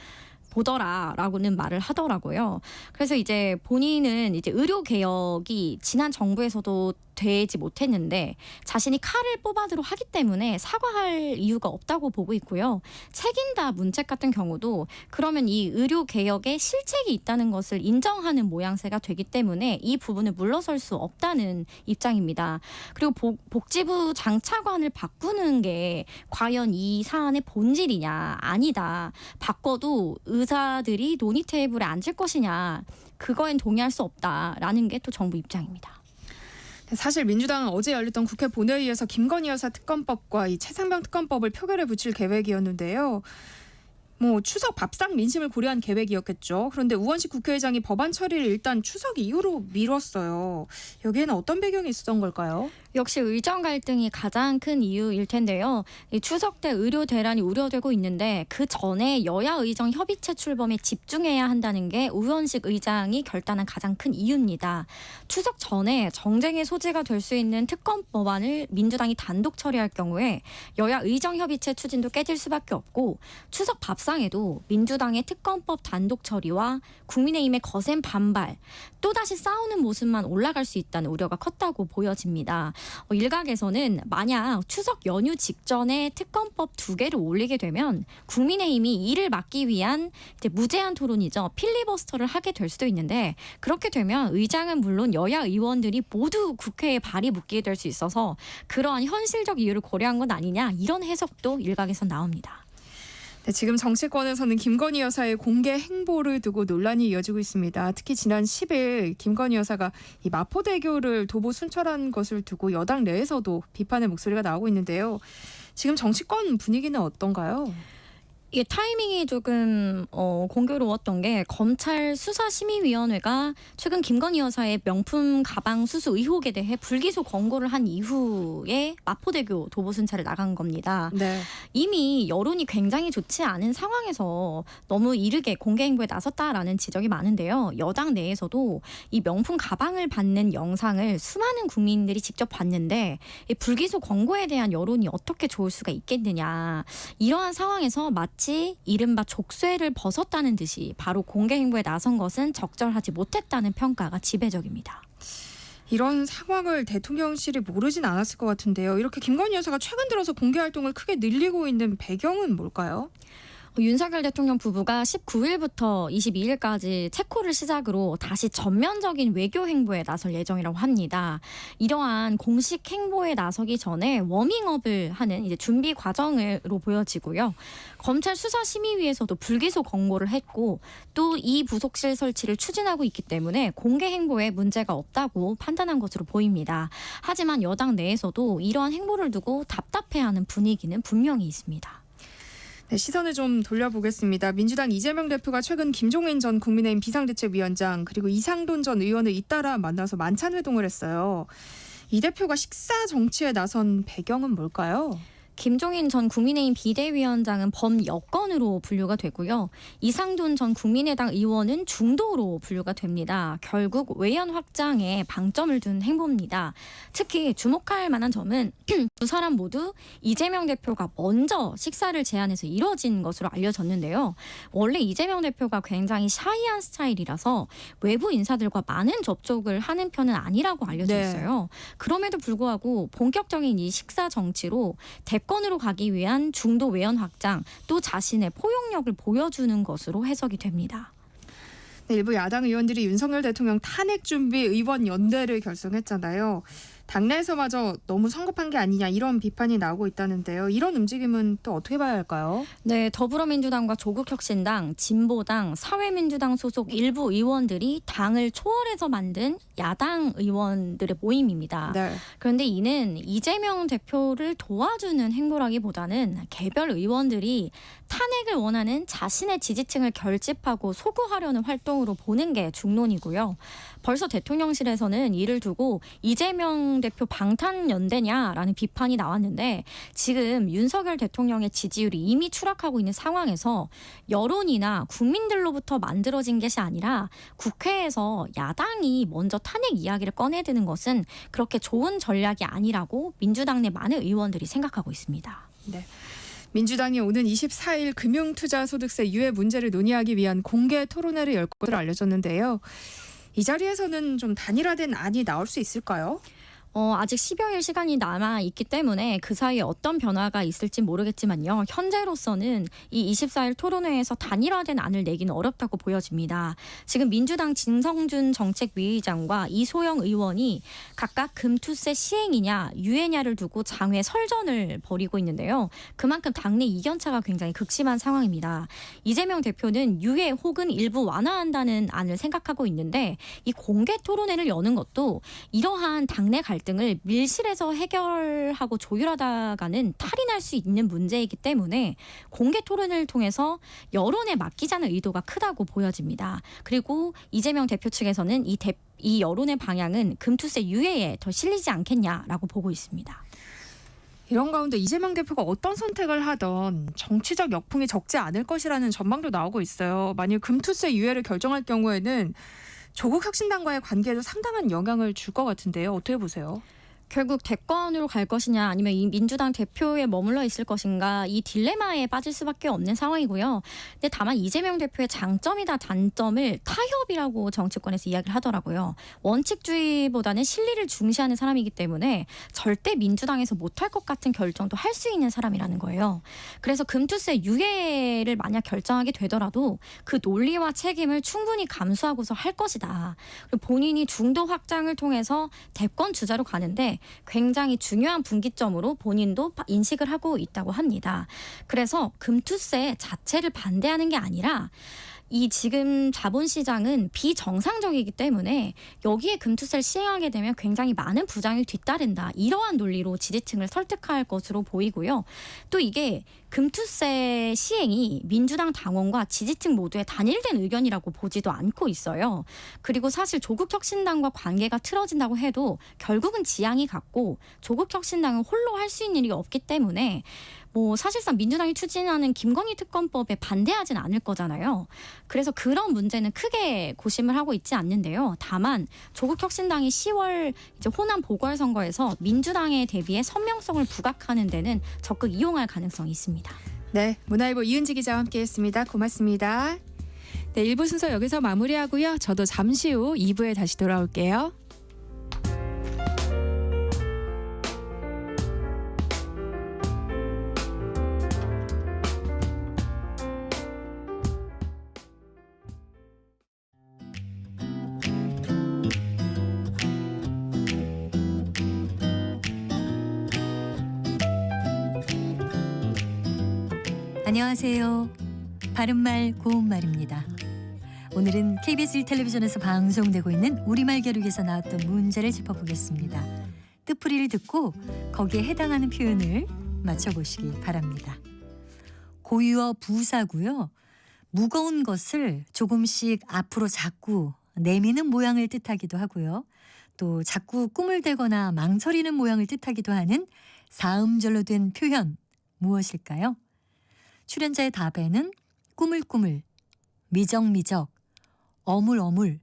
보더라라고는 말을 하더라고요. 그래서 이제 본인은 이제 의료 개혁이 지난 정부에서도 되지 못했는데 자신이 칼을 뽑아도록 하기 때문에 사과할 이유가 없다고 보고 있고요. 책임다 문책 같은 경우도 그러면 이 의료 개혁에 실책이 있다는 것을 인정하는 모양새가 되기 때문에 이 부분을 물러설 수 없다는 입장입니다. 그리고 복지부 장차관을 바꾸는 게 과연 이 사안의 본질이냐 아니다. 바꿔도 의사들이 논의 테이블에 앉을 것이냐 그거엔 동의할 수 없다라는 게 또 정부 입장입니다. 사실 민주당은 어제 열렸던 국회 본회의에서 김건희 여사 특검법과 이 최상병 특검법을 표결에 붙일 계획이었는데요. 추석 밥상 민심을 고려한 계획이었겠죠. 그런데 우원식 국회의장이 법안 처리를 일단 추석 이후로 미뤘어요. 여기에는 어떤 배경이 있었던 걸까요? 역시 의정 갈등이 가장 큰 이유일 텐데요. 이 추석 때 의료 대란이 우려되고 있는데 그 전에 여야 의정 협의체 출범에 집중해야 한다는 게 우원식 의장이 결단한 가장 큰 이유입니다. 추석 전에 정쟁의 소지가 될 수 있는 특검 법안을 민주당이 단독 처리할 경우에 여야 의정 협의체 추진도 깨질 수밖에 없고 추석 밥상에도 민주당의 특검법 단독 처리와 국민의힘의 거센 반발, 또다시 싸우는 모습만 올라갈 수 있다는 우려가 컸다고 보여집니다. 일각에서는 만약 추석 연휴 직전에 특검법 2개를 올리게 되면 국민의힘이 이를 막기 위한 이제 무제한 토론이죠. 필리버스터를 하게 될 수도 있는데 그렇게 되면 의장은 물론 여야 의원들이 모두 국회에 발이 묶이게 될 수 있어서 그러한 현실적 이유를 고려한 건 아니냐 이런 해석도 일각에서 나옵니다. 네, 지금 정치권에서는 김건희 여사의 공개 행보를 두고 논란이 이어지고 있습니다. 특히 지난 10일 김건희 여사가 이 마포대교를 도보 순찰한 것을 두고 여당 내에서도 비판의 목소리가 나오고 있는데요. 지금 정치권 분위기는 어떤가요? 이게 타이밍이 조금 공교로웠던 게 검찰 수사심의위원회가 최근 김건희 여사의 명품 가방 수수 의혹에 대해 불기소 권고를 한 이후에 마포대교 도보순찰을 나간 겁니다. 네. 이미 여론이 굉장히 좋지 않은 상황에서 너무 이르게 공개 행보에 나섰다라는 지적이 많은데요. 여당 내에서도 이 명품 가방을 받는 영상을 수많은 국민들이 직접 봤는데 이 불기소 권고에 대한 여론이 어떻게 좋을 수가 있겠느냐. 이러한 상황에서 마치 이른바 족쇄를 벗었다는 듯이 바로 공개 행보에 나선 것은 적절하지 못했다는 평가가 지배적입니다. 이런 상황을 대통령실이 모르진 않았을 것 같은데요. 이렇게 김건희 여사가 최근 들어서 공개 활동을 크게 늘리고 있는 배경은 뭘까요? 윤석열 대통령 부부가 19일부터 22일까지 체코를 시작으로 다시 전면적인 외교 행보에 나설 예정이라고 합니다. 이러한 공식 행보에 나서기 전에 워밍업을 하는 이제 준비 과정으로 보여지고요. 검찰 수사심의위에서도 불기소 권고를 했고 또 이 부속실 설치를 추진하고 있기 때문에 공개 행보에 문제가 없다고 판단한 것으로 보입니다. 하지만 여당 내에서도 이러한 행보를 두고 답답해하는 분위기는 분명히 있습니다. 네, 시선을 좀 돌려보겠습니다. 민주당 이재명 대표가 최근 김종인 전 국민의힘 비상대책위원장 그리고 이상돈 전 의원을 잇따라 만나서 만찬 회동을 했어요. 이 대표가 식사 정치에 나선 배경은 뭘까요? 김종인 전 국민의힘 비대위원장은 범여권으로 분류가 되고요. 이상돈 전 국민의당 의원은 중도로 분류가 됩니다. 결국 외연 확장에 방점을 둔 행보입니다. 특히 주목할 만한 점은 두 사람 모두 이재명 대표가 먼저 식사를 제안해서 이뤄진 것으로 알려졌는데요. 원래 이재명 대표가 굉장히 샤이한 스타일이라서 외부 인사들과 많은 접촉을 하는 편은 아니라고 알려져 있어요. 그럼에도 불구하고 본격적인 이 식사 정치로 대권으로 가기 위한 중도 외연 확장 또 자신의 포용력을 보여주는 것으로 해석이 됩니다. 네, 일부 야당 의원들이 윤석열 대통령 탄핵 준비 의원 연대를 결성했잖아요. 당내에서마저 너무 성급한 게 아니냐 이런 비판이 나오고 있다는데요. 이런 움직임은 또 어떻게 봐야 할까요? 네, 더불어민주당과 조국혁신당, 진보당, 사회민주당 소속 일부 의원들이 당을 초월해서 만든 야당 의원들의 모임입니다. 네. 그런데 이는 이재명 대표를 도와주는 행보라기보다는 개별 의원들이 탄핵을 원하는 자신의 지지층을 결집하고 소구하려는 활동으로 보는 게 중론이고요. 벌써 대통령실에서는 이를 두고 이재명 대표 방탄연대냐라는 비판이 나왔는데 지금 윤석열 대통령의 지지율이 이미 추락하고 있는 상황에서 여론이나 국민들로부터 만들어진 것이 아니라 국회에서 야당이 먼저 탄핵 이야기를 꺼내드는 것은 그렇게 좋은 전략이 아니라고 민주당 내 많은 의원들이 생각하고 있습니다. 네. 민주당이 오는 24일 금융투자소득세 유예 문제를 논의하기 위한 공개 토론회를 열 것으로 알려졌는데요. 이 자리에서는 좀 단일화된 안이 나올 수 있을까요? 아직 10여일 시간이 남아 있기 때문에 그 사이에 어떤 변화가 있을지 모르겠지만요. 현재로서는 이 24일 토론회에서 단일화된 안을 내기는 어렵다고 보여집니다. 지금 민주당 진성준 정책위의장과 이소영 의원이 각각 금투세 시행이냐 유예냐를 두고 장외 설전을 벌이고 있는데요. 그만큼 당내 이견차가 굉장히 극심한 상황입니다. 이재명 대표는 유예 혹은 일부 완화한다는 안을 생각하고 있는데 이 공개 토론회를 여는 것도 이러한 당내 갈등을 밀실에서 해결하고 조율하다가는 탈이 날 수 있는 문제이기 때문에 공개 토론을 통해서 여론에 맡기자는 의도가 크다고 보여집니다. 그리고 이재명 대표 측에서는 이 여론의 방향은 금투세 유예에 더 실리지 않겠냐라고 보고 있습니다. 이런 가운데 이재명 대표가 어떤 선택을 하던 정치적 역풍이 적지 않을 것이라는 전망도 나오고 있어요. 만약 금투세 유예를 결정할 경우에는 조국 혁신당과의 관계에도 상당한 영향을 줄 것 같은데요. 어떻게 보세요? 결국 대권으로 갈 것이냐 아니면 이 민주당 대표에 머물러 있을 것인가 이 딜레마에 빠질 수밖에 없는 상황이고요. 근데 다만 이재명 대표의 장점이다 단점을 타협이라고 정치권에서 이야기를 하더라고요. 원칙주의보다는 실리를 중시하는 사람이기 때문에 절대 민주당에서 못할 것 같은 결정도 할 수 있는 사람이라는 거예요. 그래서 금투세 유예를 만약 결정하게 되더라도 그 논리와 책임을 충분히 감수하고서 할 것이다. 그리고 본인이 중도 확장을 통해서 대권 주자로 가는데 굉장히 중요한 분기점으로 본인도 인식을 하고 있다고 합니다. 그래서 금투세 자체를 반대하는 게 아니라 이 지금 자본시장은 비정상적이기 때문에 여기에 금투세를 시행하게 되면 굉장히 많은 부작용이 뒤따른다. 이러한 논리로 지지층을 설득할 것으로 보이고요. 또 이게 금투세 시행이 민주당 당원과 지지층 모두의 단일된 의견이라고 보지도 않고 있어요. 그리고 사실 조국혁신당과 관계가 틀어진다고 해도 결국은 지향이 같고 조국혁신당은 홀로 할 수 있는 일이 없기 때문에 사실상 민주당이 추진하는 김건희 특검법에 반대하진 않을 거잖아요. 그래서 그런 문제는 크게 고심을 하고 있지 않는데요. 다만 조국혁신당이 10월 이제 호남 보궐선거에서 민주당에 대비해 선명성을 부각하는 데는 적극 이용할 가능성이 있습니다. 네, 문화일보 이은지 기자와 함께했습니다. 고맙습니다. 네, 1부 순서 여기서 마무리하고요. 저도 잠시 후 2부에 다시 돌아올게요. 안녕하세요. 바른말 고운말입니다. 오늘은 KBS 1텔레비전에서 방송되고 있는 우리말 겨루기에서 나왔던 문제를 짚어보겠습니다. 뜻풀이를 듣고 거기에 해당하는 표현을 맞춰보시기 바랍니다. 고유어 부사고요. 무거운 것을 조금씩 앞으로 자꾸 내미는 모양을 뜻하기도 하고요. 또 자꾸 꿈을 대거나 망설이는 모양을 뜻하기도 하는 사음절로 된 표현 무엇일까요? 출연자의 답에는 꾸물꾸물, 미적미적, 어물어물,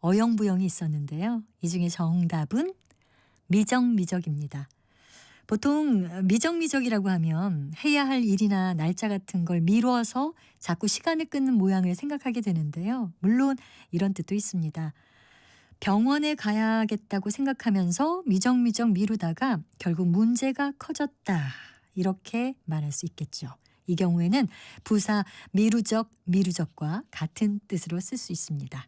어영부영이 있었는데요. 이 중에 정답은 미적미적입니다. 보통 미적미적이라고 하면 해야 할 일이나 날짜 같은 걸 미뤄서 자꾸 시간을 끊는 모양을 생각하게 되는데요. 물론 이런 뜻도 있습니다. 병원에 가야겠다고 생각하면서 미적미적 미루다가 결국 문제가 커졌다. 이렇게 말할 수 있겠죠. 이 경우에는 부사 미루적, 미루적과 같은 뜻으로 쓸 수 있습니다.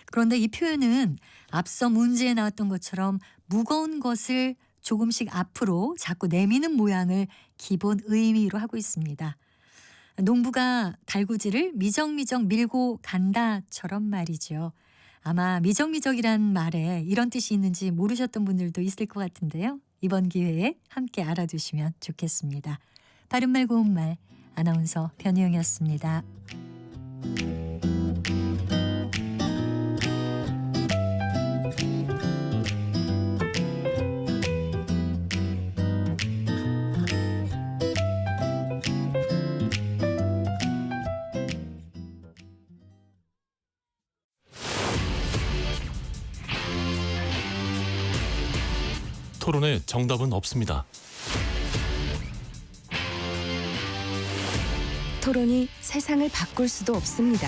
그런데 이 표현은 앞서 문제에 나왔던 것처럼 무거운 것을 조금씩 앞으로 자꾸 내미는 모양을 기본 의미로 하고 있습니다. 농부가 달구지를 미적미적 밀고 간다처럼 말이죠. 아마 미적미적이란 말에 이런 뜻이 있는지 모르셨던 분들도 있을 것 같은데요. 이번 기회에 함께 알아두시면 좋겠습니다. 바른말 고운말 아나운서 변희영이었습니다. 토론에 정답은 없습니다. 토론이 세상을 바꿀 수도 없습니다.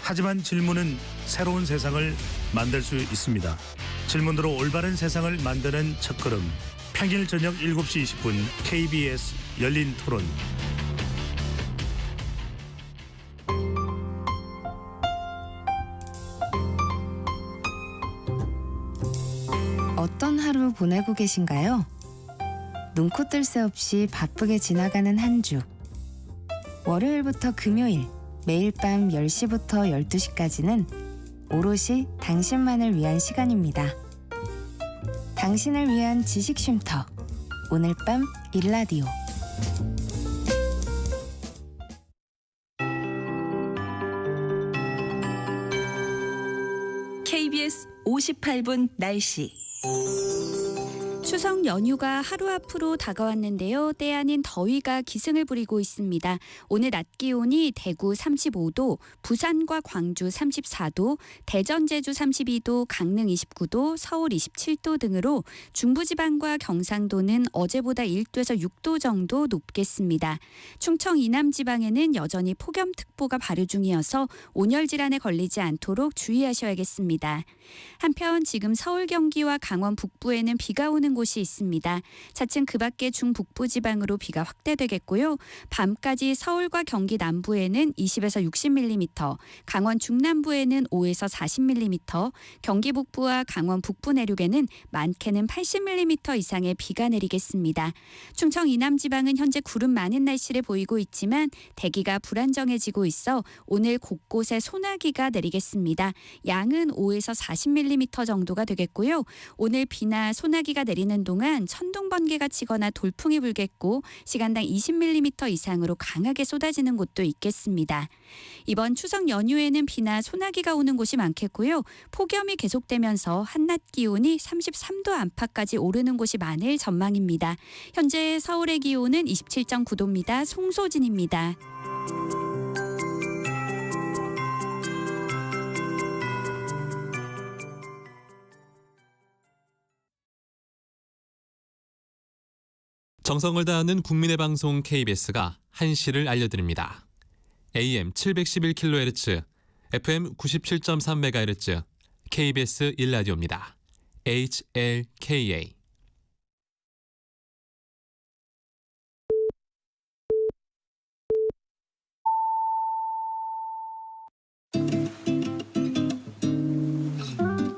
하지만 질문은 새로운 세상을 만들 수 있습니다. 질문으로 올바른 세상을 만드는 첫걸음. 평일 저녁 7시 20분 KBS 열린 토론. 어떤 하루 보내고 계신가요? 눈코 뜰 새 없이 바쁘게 지나가는 한 주. 월요일부터 금요일, 매일 밤 10시부터 12시까지는 오롯이 당신만을 위한 시간입니다. 당신을 위한 지식 쉼터. 오늘 밤 일라디오. KBS 58분 날씨. 추석 연휴가 하루 앞으로 다가왔는데요. 때 아닌 더위가 기승을 부리고 있습니다. 오늘 낮 기온이 대구 35도, 부산과 광주 34도, 대전 제주 32도, 강릉 29도, 서울 27도 등으로 중부지방과 경상도는 어제보다 1도에서 6도 정도 높겠습니다. 충청 이남지방에는 여전히 폭염특보가 발효 중이어서 온열 질환에 걸리지 않도록 주의하셔야겠습니다. 한편 지금 서울 경기와 강원 북부에는 비가 오는 곳이 있습니다. 차츰 그 밖에 중북부 지방으로 비가 확대되겠고요. 밤까지 서울과 경기 남부에는 20에서 60mm, 강원 중남부에는 5에서 40mm, 경기 북부와 강원 북부 내륙에는 많게는 80mm 이상의 비가 내리겠습니다. 충청 이남 지방은 현재 구름 많은 날씨를 보이고 있지만 대기가 불안정해지고 있어 오늘 곳곳에 소나기가 내리겠습니다. 양은 5에서 40mm 정도가 되겠고요. 오늘 비나 소나기가 내리는 동안 천둥 번개가 치거나 돌풍이 불겠고 시간당 20mm 이상으로 강하게 쏟아지는 곳도 있겠습니다. 이번 추석 연휴에는 비나 소나기가 오는 곳이 많겠고요. 폭염이 계속되면서 한낮 기온이 33도 안팎까지 오르는 곳이 많을 전망입니다. 현재 서울의 기온은 27.9도입니다. 송소진입니다. 정성을 다하는 국민의 방송 KBS가 한시를 알려드립니다. AM 711kHz, FM 97.3MHz, KBS 1라디오입니다. HLKA.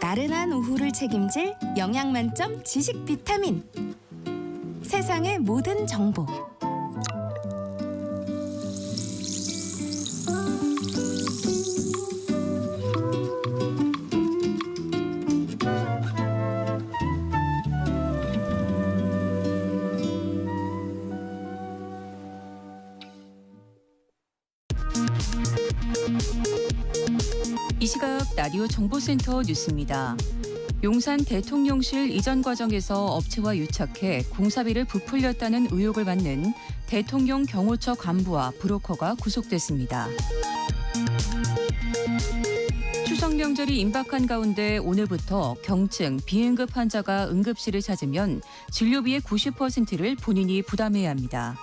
나른한 오후를 책임질 영양 만점 지식 비타민. 세상의 모든 정보. 이 시각 라디오 정보센터 뉴스입니다. 용산 대통령실 이전 과정에서 업체와 유착해 공사비를 부풀렸다는 의혹을 받는 대통령 경호처 간부와 브로커가 구속됐습니다. 추석 명절이 임박한 가운데 오늘부터 경증, 비응급 환자가 응급실을 찾으면 진료비의 90%를 본인이 부담해야 합니다.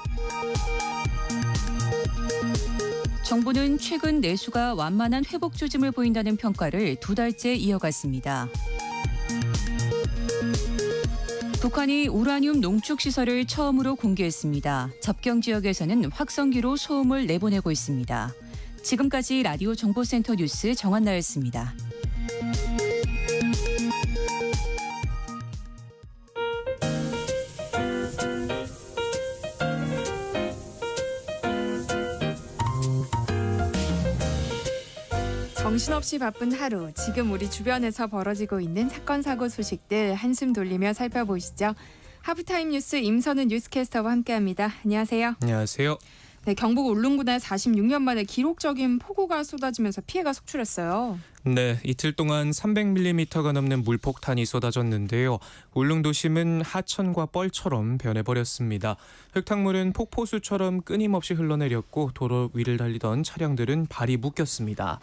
정부는 최근 내수가 완만한 회복 조짐을 보인다는 평가를 2달째 이어갔습니다. 북한이 우라늄 농축 시설을 처음으로 공개했습니다. 접경 지역에서는 확성기로 소음을 내보내고 있습니다. 지금까지 라디오 정보센터 뉴스 정한나였습니다. 정신없이 바쁜 하루, 지금 우리 주변에서 벌어지고 있는 사건 사고 소식들 한숨 돌리며 살펴보시죠. 하프타임 뉴스 임선은 뉴스캐스터와 함께합니다. 안녕하세요. 안녕하세요. 네, 경북 울릉군에 46년 만에 기록적인 폭우가 쏟아지면서 피해가 속출했어요. 네, 이틀 동안 300mm가 넘는 물폭탄이 쏟아졌는데요. 울릉 도심은 하천과 뻘처럼 변해버렸습니다. 흙탕물은 폭포수처럼 끊임없이 흘러내렸고 도로 위를 달리던 차량들은 발이 묶였습니다.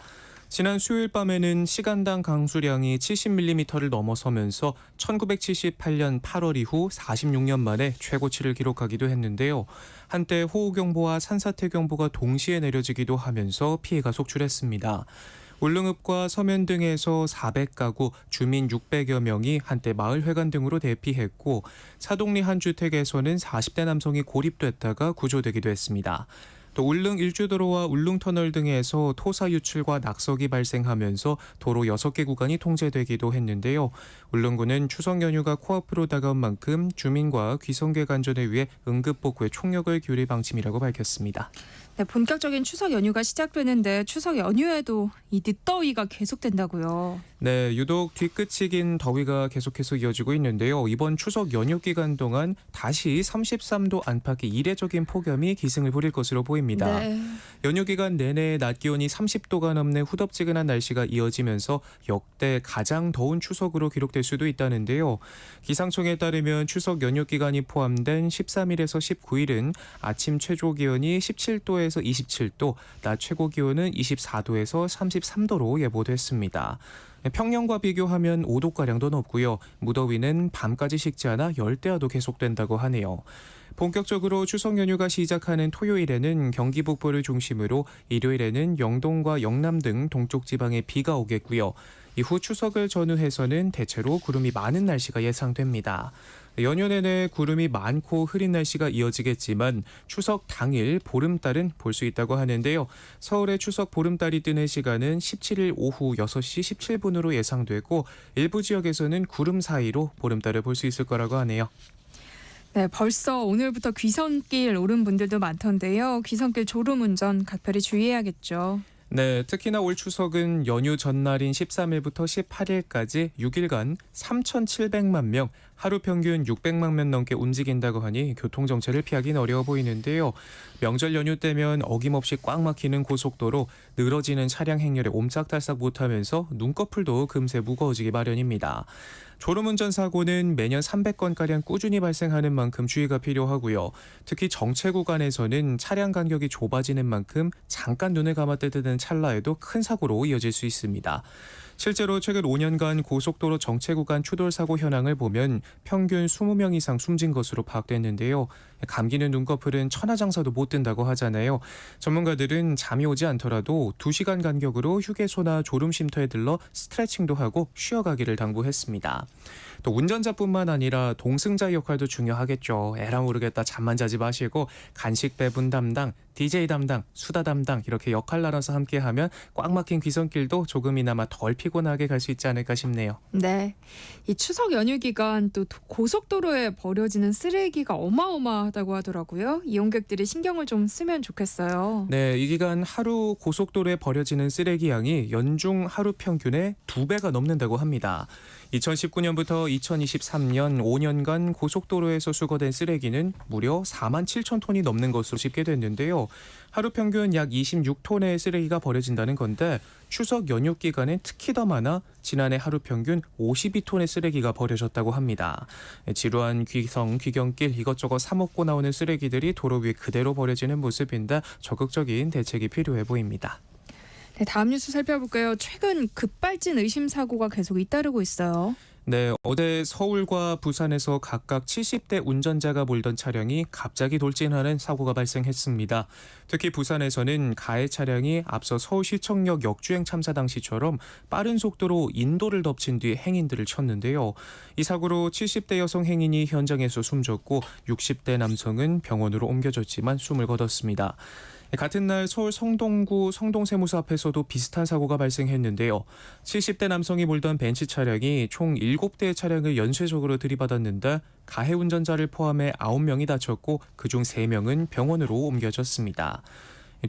지난 수요일 밤에는 시간당 강수량이 70mm를 넘어서면서 1978년 8월 이후 46년 만에 최고치를 기록하기도 했는데요. 한때 호우경보와 산사태경보가 동시에 내려지기도 하면서 피해가 속출했습니다. 울릉읍과 서면 등에서 400가구, 주민 600여 명이 한때 마을회관 등으로 대피했고 사동리 한 주택에서는 40대 남성이 고립됐다가 구조되기도 했습니다. 또 울릉 일주도로와 울릉터널 등에서 토사 유출과 낙석이 발생하면서 도로 6개 구간이 통제되기도 했는데요. 울릉군은 추석 연휴가 코앞으로 다가온 만큼 주민과 귀성객 안전에 위해 응급복구에 총력을 기울일 방침이라고 밝혔습니다. 네, 본격적인 추석 연휴가 시작되는데 추석 연휴에도 이 늦더위가 계속된다고요. 네, 유독 뒤끝이 긴 더위가 계속해서 이어지고 있는데요. 이번 추석 연휴 기간 동안 다시 33도 안팎의 이례적인 폭염이 기승을 부릴 것으로 보입니다. 네. 연휴 기간 내내 낮 기온이 30도가 넘는 후덥지근한 날씨가 이어지면서 역대 가장 더운 추석으로 기록될 수도 있다는데요. 기상청에 따르면 추석 연휴 기간이 포함된 13일에서 19일은 아침 최저 기온이 17도에서 27도, 낮 최고 기온은 24도에서 33도로 예보됐습니다. 평년과 비교하면 5도가량도 높고요. 무더위는 밤까지 식지 않아 열대야도 계속된다고 하네요. 본격적으로 추석 연휴가 시작하는 토요일에는 경기 북부를 중심으로 일요일에는 영동과 영남 등 동쪽 지방에 비가 오겠고요. 이후 추석을 전후해서는 대체로 구름이 많은 날씨가 예상됩니다. 연휴 내내 구름이 많고 흐린 날씨가 이어지겠지만 추석 당일 보름달은 볼 수 있다고 하는데요. 서울의 추석 보름달이 뜨는 시간은 17일 오후 6시 17분으로 예상되고 일부 지역에서는 구름 사이로 보름달을 볼 수 있을 거라고 하네요. 네, 벌써 오늘부터 귀성길 오른 분들도 많던데요. 귀성길 졸음운전 각별히 주의해야겠죠. 네, 특히나 올 추석은 연휴 전날인 13일부터 18일까지 6일간 3,700만 명, 하루 평균 600만 명 넘게 움직인다고 하니 교통정체를 피하긴 어려워 보이는데요. 명절 연휴 때면 어김없이 꽉 막히는 고속도로, 늘어지는 차량 행렬에 옴짝달싹 못하면서 눈꺼풀도 금세 무거워지기 마련입니다. 졸음운전 사고는 매년 300건가량 꾸준히 발생하는 만큼 주의가 필요하고요. 특히 정체 구간에서는 차량 간격이 좁아지는 만큼 잠깐 눈을 감았다 뜨는 찰나에도 큰 사고로 이어질 수 있습니다. 실제로 최근 5년간 고속도로 정체 구간 추돌 사고 현황을 보면 평균 20명 이상 숨진 것으로 파악됐는데요. 감기는 눈꺼풀은 천하장사도 못 든다고 하잖아요. 전문가들은 잠이 오지 않더라도 2시간 간격으로 휴게소나 졸음쉼터에 들러 스트레칭도 하고 쉬어가기를 당부했습니다. 또 운전자뿐만 아니라 동승자의 역할도 중요하겠죠. 에라 모르겠다 잠만 자지 마시고 간식 배분 담당, DJ 담당, 수다 담당 이렇게 역할 나눠서 함께하면 꽉 막힌 귀성길도 조금이나마 덜 피곤하게 갈 수 있지 않을까 싶네요. 네, 이 추석 연휴 기간 또 고속도로에 버려지는 쓰레기가 어마어마하다고 하더라고요. 이용객들이 신경을 좀 쓰면 좋겠어요. 네, 이 기간 하루 고속도로에 버려지는 쓰레기 양이 연중 하루 평균의 2배가 넘는다고 합니다. 2019년부터 2023년 5년간 고속도로에서 수거된 쓰레기는 무려 4만 7천 톤이 넘는 것으로 집계됐는데요. 하루 평균 약 26톤의 쓰레기가 버려진다는 건데 추석 연휴 기간엔 특히 더 많아 지난해 하루 평균 52톤의 쓰레기가 버려졌다고 합니다. 지루한 귀성, 귀경길 이것저것 사먹고 나오는 쓰레기들이 도로 위에 그대로 버려지는 모습인데 적극적인 대책이 필요해 보입니다. 네, 다음 뉴스 살펴볼까요? 최근 급발진 의심 사고가 계속 잇따르고 있어요. 네, 어제 서울과 부산에서 각각 70대 운전자가 몰던 차량이 갑자기 돌진하는 사고가 발생했습니다. 특히 부산에서는 가해 차량이 앞서 서울시청역 역주행 참사 당시처럼 빠른 속도로 인도를 덮친 뒤 행인들을 쳤는데요. 이 사고로 70대 여성 행인이 현장에서 숨졌고 60대 남성은 병원으로 옮겨졌지만 숨을 거뒀습니다. 같은 날 서울 성동구 성동세무서 앞에서도 비슷한 사고가 발생했는데요. 70대 남성이 몰던 벤츠 차량이 총 7대의 차량을 연쇄적으로 들이받았는데 가해 운전자를 포함해 9명이 다쳤고 그중 3명은 병원으로 옮겨졌습니다.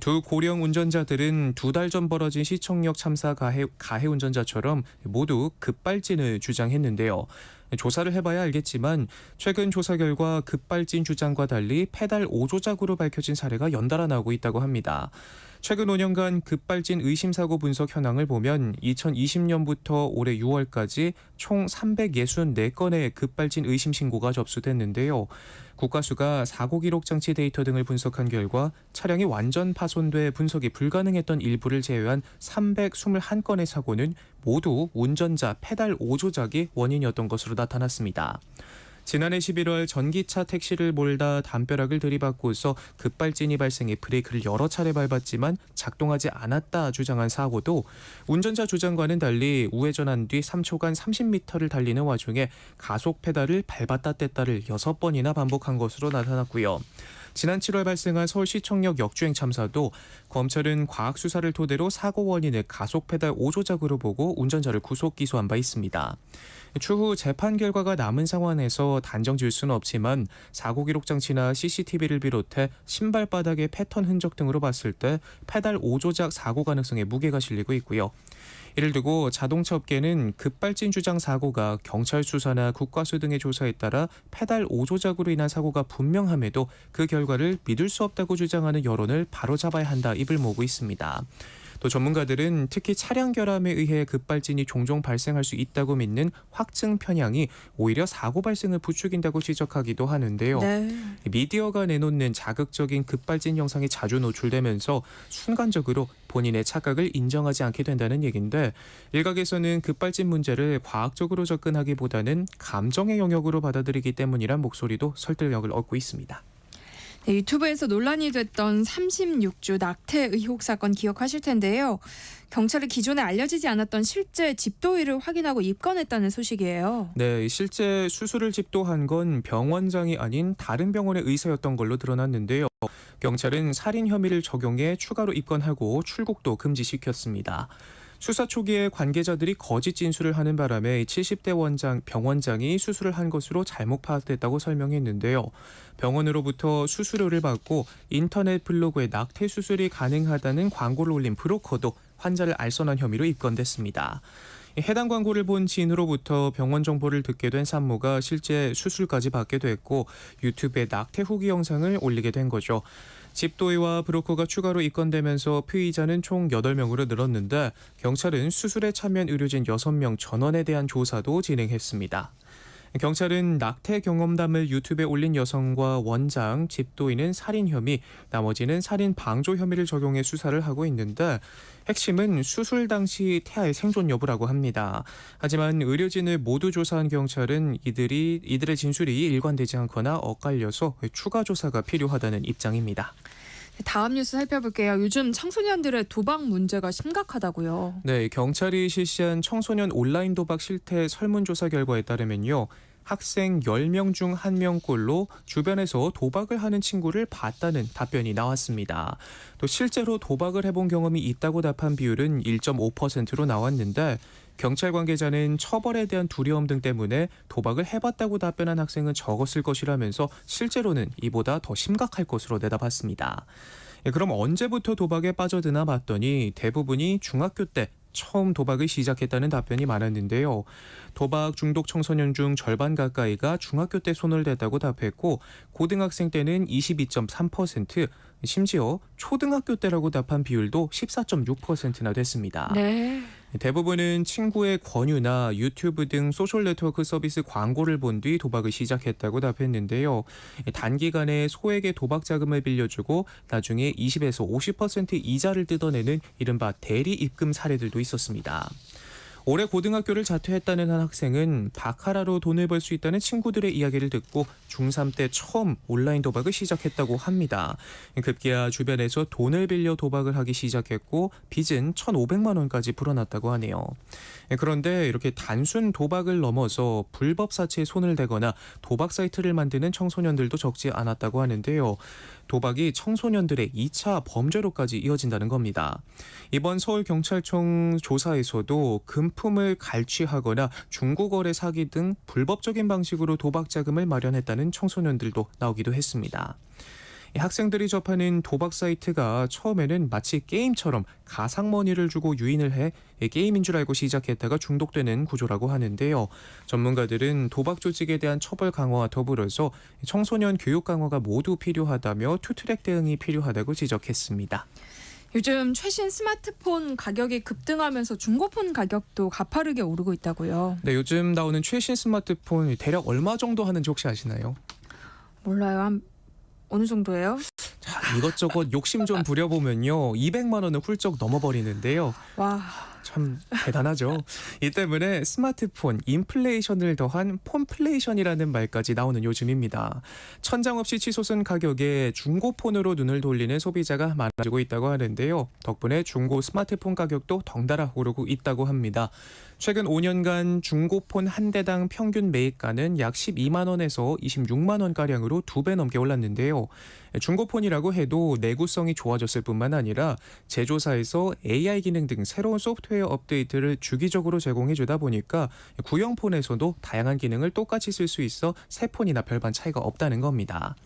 두 고령 운전자들은 2달 전 벌어진 시청역 참사 가해 운전자처럼 모두 급발진을 주장했는데요. 조사를 해봐야 알겠지만 최근 조사 결과 급발진 주장과 달리 페달 5조작으로 밝혀진 사례가 연달아 나오고 있다고 합니다. 최근 5년간 급발진 의심사고 분석 현황을 보면 2020년부터 올해 6월까지 총 364건의 급발진 의심 신고가 접수됐는데요. 국가수가 사고 기록 장치 데이터 등을 분석한 결과 차량이 완전 파손돼 분석이 불가능했던 일부를 제외한 321건의 사고는 모두 운전자 페달 5조작이 원인이었던 것으로 나타났습니다. 지난해 11월 전기차 택시를 몰다 담벼락을 들이받고서 급발진이 발생해 브레이크를 여러 차례 밟았지만 작동하지 않았다 주장한 사고도 운전자 주장과는 달리 우회전한 뒤 3초간 30m를 달리는 와중에 가속 페달을 밟았다 뗐다를 6번이나 반복한 것으로 나타났고요. 지난 7월 발생한 서울시청역 역주행 참사도 검찰은 과학 수사를 토대로 사고 원인을 가속 페달 5조작으로 보고 운전자를 구속 기소한 바 있습니다. 추후 재판 결과가 남은 상황에서 단정 지을 수는 없지만 사고 기록 장치나 CCTV를 비롯해 신발 바닥의 패턴 흔적 등으로 봤을 때 페달 5조작 사고 가능성에 무게가 실리고 있고요. 이를 두고 자동차 업계는 급발진 주장 사고가 경찰 수사나 국과수 등의 조사에 따라 페달 5조작으로 인한 사고가 분명함에도 그 결과를 믿을 수 없다고 주장하는 여론을 바로잡아야 한다 입을 모으고 있습니다. 또 전문가들은 특히 차량 결함에 의해 급발진이 종종 발생할 수 있다고 믿는 확증 편향이 오히려 사고 발생을 부추긴다고 지적하기도 하는데요. 네. 미디어가 내놓는 자극적인 급발진 영상이 자주 노출되면서 순간적으로 본인의 착각을 인정하지 않게 된다는 얘기인데 일각에서는 급발진 문제를 과학적으로 접근하기보다는 감정의 영역으로 받아들이기 때문이란 목소리도 설득력을 얻고 있습니다. 네, 유튜브에서 논란이 됐던 36주 낙태 의혹 사건 기억하실 텐데요. 경찰이 기존에 알려지지 않았던 실제 집도의를 확인하고 입건했다는 소식이에요. 네, 실제 수술을 집도한 건 병원장이 아닌 다른 병원의 의사였던 걸로 드러났는데요. 경찰은 살인 혐의를 적용해 추가로 입건하고 출국도 금지시켰습니다. 수사 초기에 관계자들이 거짓 진술을 하는 바람에 70대 병원장이 수술을 한 것으로 잘못 파악됐다고 설명했는데요. 병원으로부터 수수료를 받고 인터넷 블로그에 낙태 수술이 가능하다는 광고를 올린 브로커도 환자를 알선한 혐의로 입건됐습니다. 해당 광고를 본 지인으로부터 병원 정보를 듣게 된 산모가 실제 수술까지 받게 됐고 유튜브에 낙태 후기 영상을 올리게 된 거죠. 집도의와 브로커가 추가로 입건되면서 피의자는 총 8명으로 늘었는데 경찰은 수술에 참여한 의료진 6명 전원에 대한 조사도 진행했습니다. 경찰은 낙태 경험담을 유튜브에 올린 여성과 원장, 집도인은 살인 혐의, 나머지는 살인 방조 혐의를 적용해 수사를 하고 있는데 핵심은 수술 당시 태아의 생존 여부라고 합니다. 하지만 의료진을 모두 조사한 경찰은 이들의 진술이 일관되지 않거나 엇갈려서 추가 조사가 필요하다는 입장입니다. 다음 뉴스 살펴볼게요. 요즘 청소년들의 도박 문제가 심각하다고요. 네, 경찰이 실시한 청소년 온라인 도박 실태 설문조사 결과에 따르면요. 학생 10명 중 1명꼴로 주변에서 도박을 하는 친구를 봤다는 답변이 나왔습니다. 또 실제로 도박을 해본 경험이 있다고 답한 비율은 1.5%로 나왔는데 경찰 관계자는 처벌에 대한 두려움 등 때문에 도박을 해봤다고 답변한 학생은 적었을 것이라면서 실제로는 이보다 더 심각할 것으로 내다봤습니다. 그럼 언제부터 도박에 빠져드나 봤더니 대부분이 중학교 때 처음 도박을 시작했다는 답변이 많았는데요. 도박 중독 청소년 중 절반 가까이가 중학교 때 손을 댔다고 답했고 고등학생 때는 22.3%, 심지어 초등학교 때라고 답한 비율도 14.6%나 됐습니다. 네. 대부분은 친구의 권유나 유튜브 등 소셜 네트워크 서비스 광고를 본 뒤 도박을 시작했다고 답했는데요. 단기간에 소액의 도박 자금을 빌려주고 나중에 20에서 50% 이자를 뜯어내는 이른바 대리 입금 사례들도 있었습니다. 올해 고등학교를 자퇴했다는 한 학생은 바카라로 돈을 벌 수 있다는 친구들의 이야기를 듣고 중3 때 처음 온라인 도박을 시작했다고 합니다. 급기야 주변에서 돈을 빌려 도박을 하기 시작했고 빚은 1,500만 원까지 불어났다고 하네요. 그런데 이렇게 단순 도박을 넘어서 불법 사치에 손을 대거나 도박 사이트를 만드는 청소년들도 적지 않았다고 하는데요. 도박이 청소년들의 2차 범죄로까지 이어진다는 겁니다. 이번 서울경찰청 조사에서도 금품을 갈취하거나 중고거래 사기 등 불법적인 방식으로 도박 자금을 마련했다는 청소년들도 나오기도 했습니다. 학생들이 접하는 도박 사이트가 처음에는 마치 게임처럼 가상머니를 주고 유인을 해 게임인 줄 알고 시작했다가 중독되는 구조라고 하는데요. 전문가들은 도박 조직에 대한 처벌 강화와 더불어서 청소년 교육 강화가 모두 필요하다며 투트랙 대응이 필요하다고 지적했습니다. 요즘 최신 스마트폰 가격이 급등하면서 중고폰 가격도 가파르게 오르고 있다고요. 네, 요즘 나오는 최신 스마트폰 대략 얼마 정도 하는지 혹시 아시나요? 몰라요. 한 어느 정도예요? 자, 이것저것 욕심 좀 부려보면요. 200만 원을 훌쩍 넘어버리는데요. 와, 참 대단하죠. 이 때문에 스마트폰 인플레이션을 더한 폰플레이션이라는 말까지 나오는 요즘입니다. 천장 없이 치솟은 가격에 중고폰으로 눈을 돌리는 소비자가 많아지고 있다고 하는데요. 덕분에 중고 스마트폰 가격도 덩달아 오르고 있다고 합니다. 최근 5년간 중고폰 한 대당 평균 매입가는 약 12만 원에서 26만 원가량으로 2배 넘게 올랐는데요. 중고폰이라고 해도 내구성이 좋아졌을 뿐만 아니라 제조사에서 AI 기능 등 새로운 소프트웨어 업데이트를 주기적으로 제공해주다 보니까 구형폰에서도 다양한 기능을 똑같이 쓸 수 있어 새 폰이나 별반 차이가 없다는 겁니다.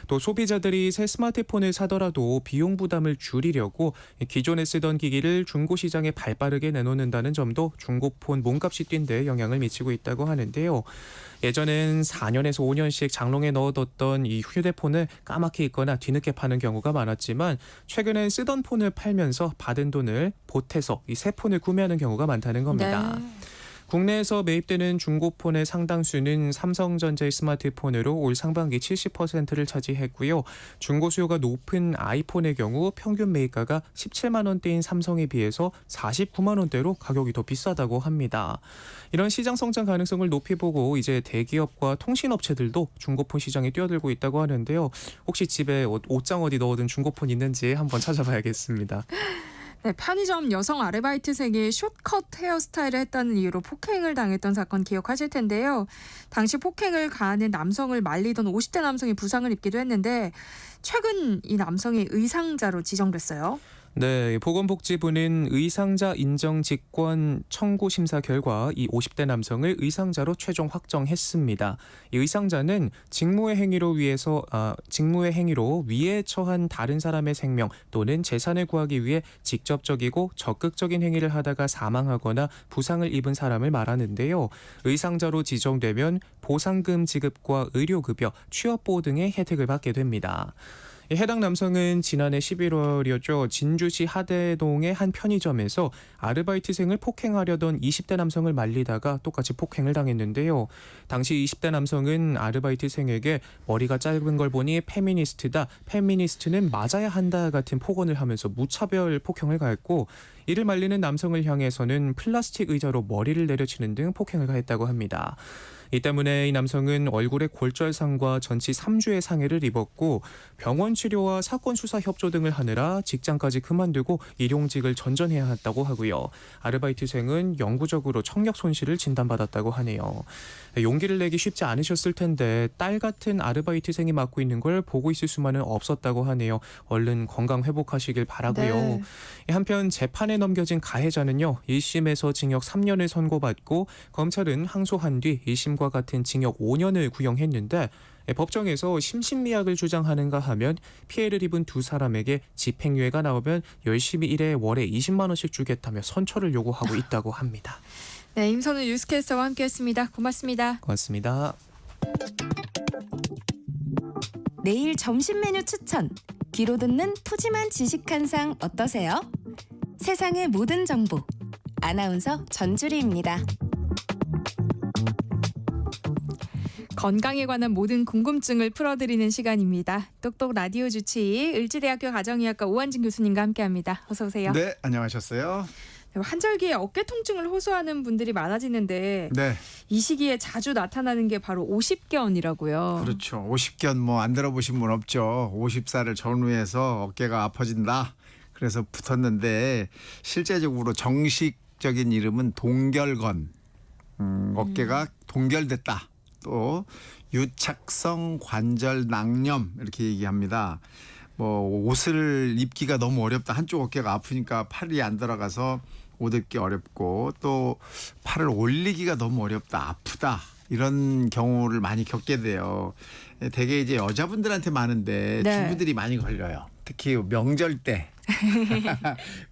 또 소비자들이 새 스마트폰을 사더라도 비용 부담을 줄이려고 기존에 쓰던 기기를 중고시장에 발빠르게 내놓는다는 점도 중고폰 몸값이 뛴 데 영향을 미치고 있다고 하는데요. 예전엔 4년에서 5년씩 장롱에 넣어뒀던 이 휴대폰을 까맣게 잊거나 뒤늦게 파는 경우가 많았지만 최근엔 쓰던 폰을 팔면서 받은 돈을 보태서 이 새 폰을 구매하는 경우가 많다는 겁니다. 네. 국내에서 매입되는 중고폰의 상당수는 삼성전자의 스마트폰으로 올 상반기 70%를 차지했고요. 중고 수요가 높은 아이폰의 경우 평균 매입가가 17만 원대인 삼성에 비해서 49만 원대로 가격이 더 비싸다고 합니다. 이런 시장 성장 가능성을 높이 보고 이제 대기업과 통신업체들도 중고폰 시장에 뛰어들고 있다고 하는데요. 혹시 집에 옷장 어디 넣어둔 중고폰 있는지 한번 찾아봐야겠습니다. 네, 편의점 여성 아르바이트생이 숏컷 헤어스타일을 했다는 이유로 폭행을 당했던 사건 기억하실 텐데요. 당시 폭행을 가하는 남성을 말리던 50대 남성이 부상을 입기도 했는데 최근 이 남성이 의상자로 지정됐어요. 네, 보건복지부는 의상자 인정 직권 청구 심사 결과 이 50대 남성을 의상자로 최종 확정했습니다. 이 의상자는 직무의 행위로 위에 처한 다른 사람의 생명 또는 재산을 구하기 위해 직접적이고 적극적인 행위를 하다가 사망하거나 부상을 입은 사람을 말하는데요. 의상자로 지정되면 보상금 지급과 의료급여, 취업보호 등의 혜택을 받게 됩니다. 해당 남성은 지난해 11월이었죠. 진주시 하대동의 한 편의점에서 아르바이트생을 폭행하려던 20대 남성을 말리다가 똑같이 폭행을 당했는데요. 당시 20대 남성은 아르바이트생에게 머리가 짧은 걸 보니 페미니스트다, 페미니스트는 맞아야 한다 같은 폭언을 하면서 무차별 폭행을 가했고 이를 말리는 남성을 향해서는 플라스틱 의자로 머리를 내려치는 등 폭행을 가했다고 합니다. 이 때문에 이 남성은 얼굴에 골절상과 전치 3주의 상해를 입었고 병원 치료와 사건 수사 협조 등을 하느라 직장까지 그만두고 일용직을 전전해야 했다고 하고요. 아르바이트생은 영구적으로 청력 손실을 진단받았다고 하네요. 용기를 내기 쉽지 않으셨을 텐데 딸 같은 아르바이트생이 맡고 있는 걸 보고 있을 수만은 없었다고 하네요. 얼른 건강 회복하시길 바라고요. 네. 한편 재판에 넘겨진 가해자는요. 1심에서 징역 3년을 선고받고 검찰은 항소한 뒤 1심과 같은 징역 5년을 구형했는데 법정에서 심신미약을 주장하는가 하면 피해를 입은 두 사람에게 집행유예가 나오면 열심히 일해 월에 20만 원씩 주겠다며 선처를 요구하고 있다고 합니다. 네, 임선우 뉴스캐스터와 함께했습니다. 고맙습니다. 고맙습니다. 내일 점심 메뉴 추천. 귀로 듣는 푸짐한 지식 한 상 어떠세요? 세상의 모든 정보. 아나운서 전주리입니다. 건강에 관한 모든 궁금증을 풀어드리는 시간입니다. 똑똑 라디오 주치의 을지대학교 가정의학과 오한진 교수님과 함께합니다. 어서 오세요. 네, 안녕하셨어요. 환절기에 어깨 통증을 호소하는 분들이 많아지는데 네, 이 시기에 자주 나타나는 게 바로 오십견이라고요. 그렇죠. 오십견 뭐 안 들어보신 분 없죠. 50살을 전후해서 어깨가 아파진다. 그래서 붙었는데 실제적으로 정식적인 이름은 동결건. 어깨가 동결됐다. 또 유착성 관절 낭염 이렇게 얘기합니다. 뭐 옷을 입기가 너무 어렵다. 한쪽 어깨가 아프니까 팔이 안 들어가서 옷 입기 어렵고 또 팔을 올리기가 너무 어렵다. 아프다. 이런 경우를 많이 겪게 돼요. 되게 이제 여자분들한테 많은데 네. 주부들이 많이 걸려요. 특히 명절 때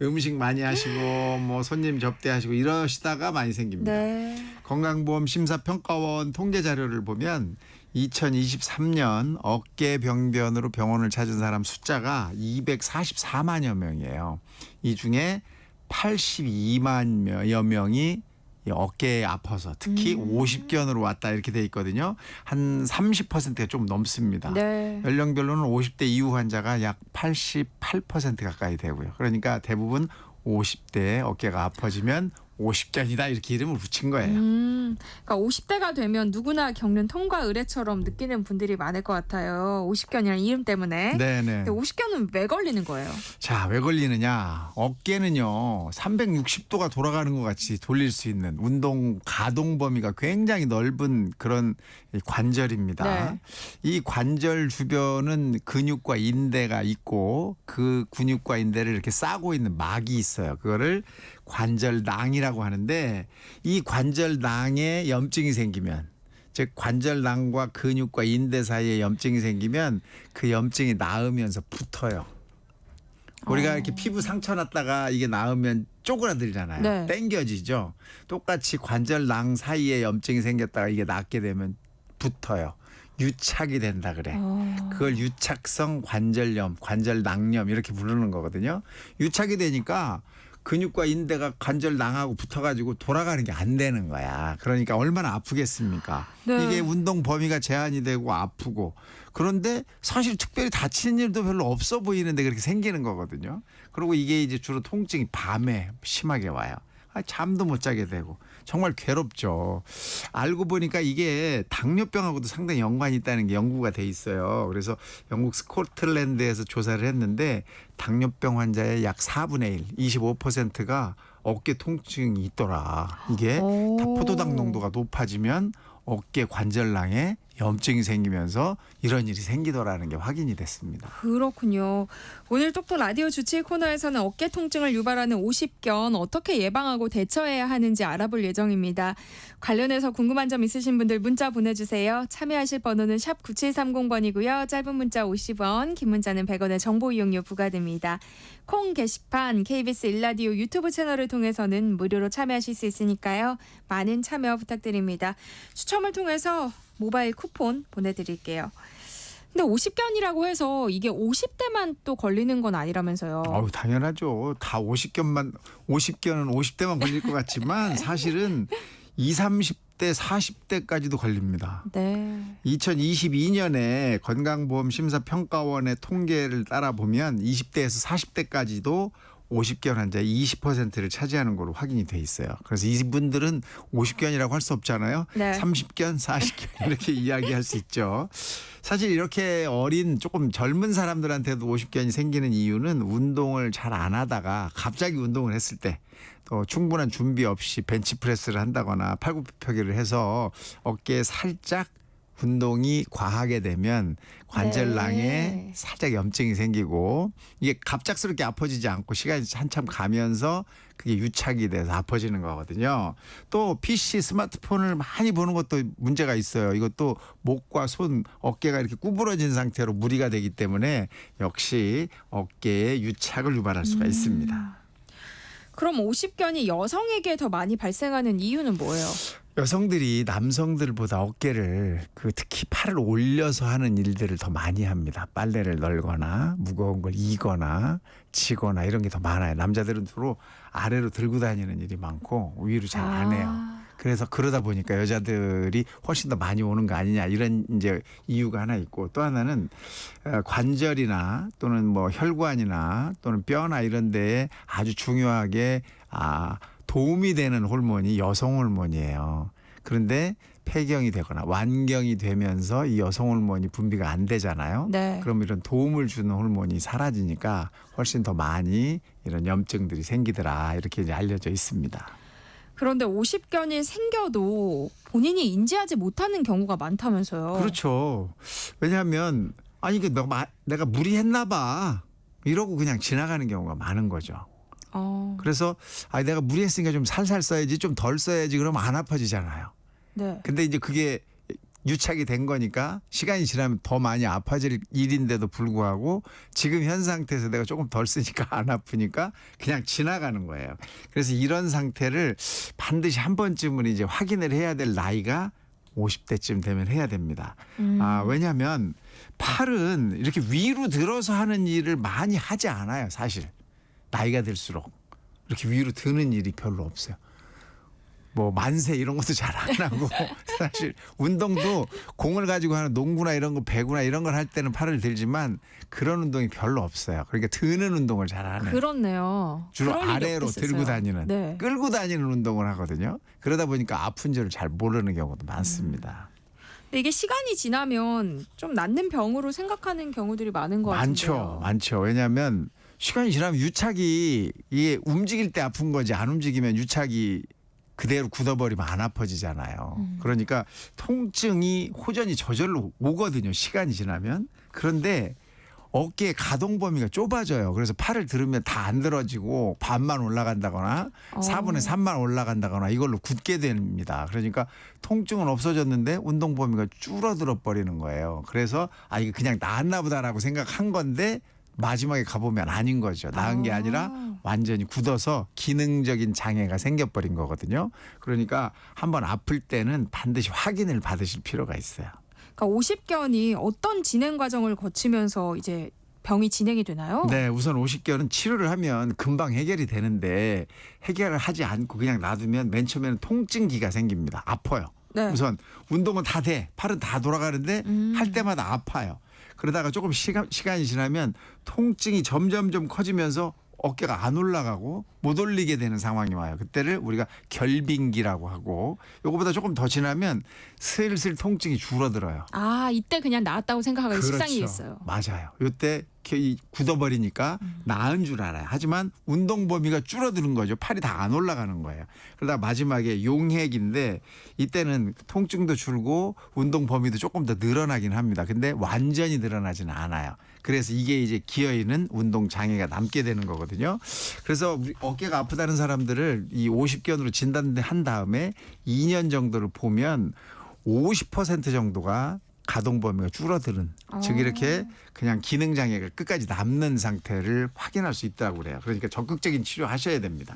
음식 많이 하시고 뭐 손님 접대하시고 이러시다가 많이 생깁니다. 네. 건강보험 심사평가원 통계 자료를 보면 2023년 어깨 병변으로 병원을 찾은 사람 숫자가 244만여 명이에요. 이 중에 82만여 명이 어깨에 아파서 특히 50견으로 왔다 이렇게 돼 있거든요. 한 30%가 좀 넘습니다. 네. 연령별로는 50대 이후 환자가 약 88% 가까이 되고요. 그러니까 대부분 50대에 어깨가 아파지면 50견이다 이렇게 이름을 붙인 거예요. 그러니까 50대가 되면 누구나 겪는 통과 의례처럼 느끼는 분들이 많을 것 같아요. 50견이라는 이름 때문에. 네네. 근데 50견은 왜 걸리는 거예요? 자, 왜 걸리느냐? 어깨는요 360도가 돌아가는 것 같이 돌릴 수 있는 운동 가동 범위가 굉장히 넓은 그런 관절입니다. 네. 이 관절 주변은 근육과 인대가 있고 그 근육과 인대를 이렇게 싸고 있는 막이 있어요. 그거를 관절낭이라고 하는데 이 관절낭에 염증이 생기면 즉 관절낭과 근육과 인대 사이에 염증이 생기면 그 염증이 나으면서 붙어요. 우리가 이렇게 피부 상처 났다가 이게 나으면 쪼그라들잖아요. 네. 당겨지죠. 똑같이 관절낭 사이에 염증이 생겼다가 이게 낫게 되면 붙어요. 유착이 된다 그래. 그걸 유착성 관절염, 관절낭염 이렇게 부르는 거거든요. 유착이 되니까 근육과 인대가 관절 낭하고 붙어가지고 돌아가는 게 안 되는 거야. 그러니까 얼마나 아프겠습니까? 네. 이게 운동 범위가 제한이 되고 아프고 그런데 사실 특별히 다치는 일도 별로 없어 보이는데 그렇게 생기는 거거든요. 그리고 이게 이제 주로 통증이 밤에 심하게 와요. 잠도 못 자게 되고 정말 괴롭죠. 알고 보니까 이게 당뇨병하고도 상당히 연관이 있다는 게 연구가 돼 있어요. 그래서 영국 스코틀랜드에서 조사를 했는데 당뇨병 환자의 약 4분의 1, 25%가 어깨 통증이 있더라. 이게 포도당 농도가 높아지면 어깨 관절낭에 염증이 생기면서 이런 일이 생기더라는 게 확인이 됐습니다. 그렇군요. 오늘 똑똑 라디오 주치 코너에서는 어깨 통증을 유발하는 50견 어떻게 예방하고 대처해야 하는지 알아볼 예정입니다. 관련해서 궁금한 점 있으신 분들 문자 보내주세요. 참여하실 번호는 샵 9730번이고요. 짧은 문자 50원, 긴 문자는 100원의 정보 이용료 부과됩니다. 콩 게시판 KBS 일라디오 유튜브 채널을 통해서는 무료로 참여하실 수 있으니까요. 많은 참여 부탁드립니다. 추첨을 통해서 모바일 쿠폰 보내드릴게요. 근데 50견이라고 해서 이게 50대만 또 걸리는 건 아니라면서요. 당연하죠. 다 50견은 50대만 걸릴 것 같지만 사실은 20, 30대, 40대까지도 걸립니다. 네. 2022년에 건강보험심사평가원의 통계를 따라 보면 20대에서 40대까지도 50견 환자의 20%를 차지하는 걸로 확인이 돼 있어요. 그래서 이분들은 50견이라고 할 수 없잖아요. 네. 30견, 40견 이렇게 이야기할 수 있죠. 사실 이렇게 어린 조금 젊은 사람들한테도 50견이 생기는 이유는 운동을 잘 안 하다가 갑자기 운동을 했을 때 또 충분한 준비 없이 벤치프레스를 한다거나 팔굽혀펴기를 해서 어깨에 살짝 운동이 과하게 되면 관절낭에 살짝 염증이 생기고 이게 갑작스럽게 아파지지 않고 시간이 한참 가면서 그게 유착이 돼서 아파지는 거거든요. 또 PC, 스마트폰을 많이 보는 것도 문제가 있어요. 이것도 목과 손, 어깨가 이렇게 구부러진 상태로 무리가 되기 때문에 역시 어깨에 유착을 유발할 수가 있습니다. 그럼 50견이 여성에게 더 많이 발생하는 이유는 뭐예요? 여성들이 남성들보다 어깨를 특히 팔을 올려서 하는 일들을 더 많이 합니다. 빨래를 널거나 무거운 걸 이거나 치거나 이런 게 더 많아요. 남자들은 주로 아래로 들고 다니는 일이 많고 위로 잘 안 해요. 그래서 그러다 보니까 여자들이 훨씬 더 많이 오는 거 아니냐 이런 이제 이유가 하나 있고 또 하나는 관절이나 또는 뭐 혈관이나 또는 뼈나 이런 데에 아주 중요하게 도움이 되는 호르몬이 여성 호르몬이에요. 그런데 폐경이 되거나 완경이 되면서 이 여성 호르몬이 분비가 안 되잖아요. 네. 그럼 이런 도움을 주는 호르몬이 사라지니까 훨씬 더 많이 이런 염증들이 생기더라 이렇게 이제 알려져 있습니다. 그런데 50견이 생겨도 본인이 인지하지 못하는 경우가 많다면서요. 그렇죠. 왜냐하면 이게 내가 무리했나 봐 이러고 그냥 지나가는 경우가 많은 거죠. 그래서 내가 무리했으니까 좀 살살 써야지 좀 덜 써야지 그러면 안 아파지잖아요. 네. 근데 이제 그게 유착이 된 거니까 시간이 지나면 더 많이 아파질 일인데도 불구하고 지금 현 상태에서 내가 조금 덜 쓰니까 안 아프니까 그냥 지나가는 거예요. 그래서 이런 상태를 반드시 한 번쯤은 이제 확인을 해야 될 나이가 50대쯤 되면 해야 됩니다. 왜냐하면 팔은 이렇게 위로 들어서 하는 일을 많이 하지 않아요. 사실 나이가 들수록 이렇게 위로 드는 일이 별로 없어요. 뭐 만세 이런 것도 잘 안 하고 사실 운동도 공을 가지고 하는 농구나 이런 거 배구나 이런 걸 할 때는 팔을 들지만 그런 운동이 별로 없어요. 그러니까 드는 운동을 잘 안 해요. 그렇네요. 주로 그럴 일이 아래로 없겠어요. 들고 다니는 네. 끌고 다니는 운동을 하거든요. 그러다 보니까 아픈 줄을 잘 모르는 경우도 많습니다. 근데 이게 시간이 지나면 좀 낫는 병으로 생각하는 경우들이 많은 것 같은데요. 많죠. 왜냐하면 시간이 지나면 유착이 이게 움직일 때 아픈 거지 안 움직이면 유착이 그대로 굳어버리면 안 아파지잖아요. 그러니까 통증이 호전이 저절로 오거든요. 시간이 지나면. 그런데 어깨의 가동 범위가 좁아져요. 그래서 팔을 들으면 다 안 들어지고 반만 올라간다거나 4분의 3만 올라간다거나 이걸로 굳게 됩니다. 그러니까 통증은 없어졌는데 운동 범위가 줄어들어 버리는 거예요. 그래서 이게 그냥 나았나 보다라고 생각한 건데 마지막에 가보면 아닌 거죠. 나은 게 아니라 완전히 굳어서 기능적인 장애가 생겨버린 거거든요. 그러니까 한번 아플 때는 반드시 확인을 받으실 필요가 있어요. 그러니까 50견이 어떤 진행 과정을 거치면서 이제 병이 진행이 되나요? 네, 우선 오십견은 치료를 하면 금방 해결이 되는데 해결을 하지 않고 그냥 놔두면 맨 처음에는 통증기가 생깁니다. 아파요. 네. 우선 운동은 다 돼. 팔은 다 돌아가는데 할 때마다 아파요. 그러다가 조금 시간이 지나면 통증이 점점점 커지면서 어깨가 안 올라가고 못 올리게 되는 상황이 와요. 그때를 우리가 결빙기라고 하고 요거보다 조금 더 지나면 슬슬 통증이 줄어들어요. 아, 이때 그냥 나았다고 생각하기 그렇죠. 십상이겠어요. 맞아요. 요때 굳어버리니까 나은 줄 알아요. 하지만 운동 범위가 줄어드는 거죠. 팔이 다 안 올라가는 거예요. 그러다 마지막에 용핵인데 이때는 통증도 줄고 운동 범위도 조금 더 늘어나긴 합니다. 근데 완전히 늘어나지는 않아요. 그래서 이게 이제 기어있는 운동 장애가 남게 되는 거거든요. 그래서 우리 어깨가 아프다는 사람들을 이 50견으로 진단한 다음에 2년 정도를 보면 50% 정도가 가동 범위가 줄어드는 즉 이렇게 그냥 기능 장애가 끝까지 남는 상태를 확인할 수 있다고 그래요. 그러니까 적극적인 치료하셔야 됩니다.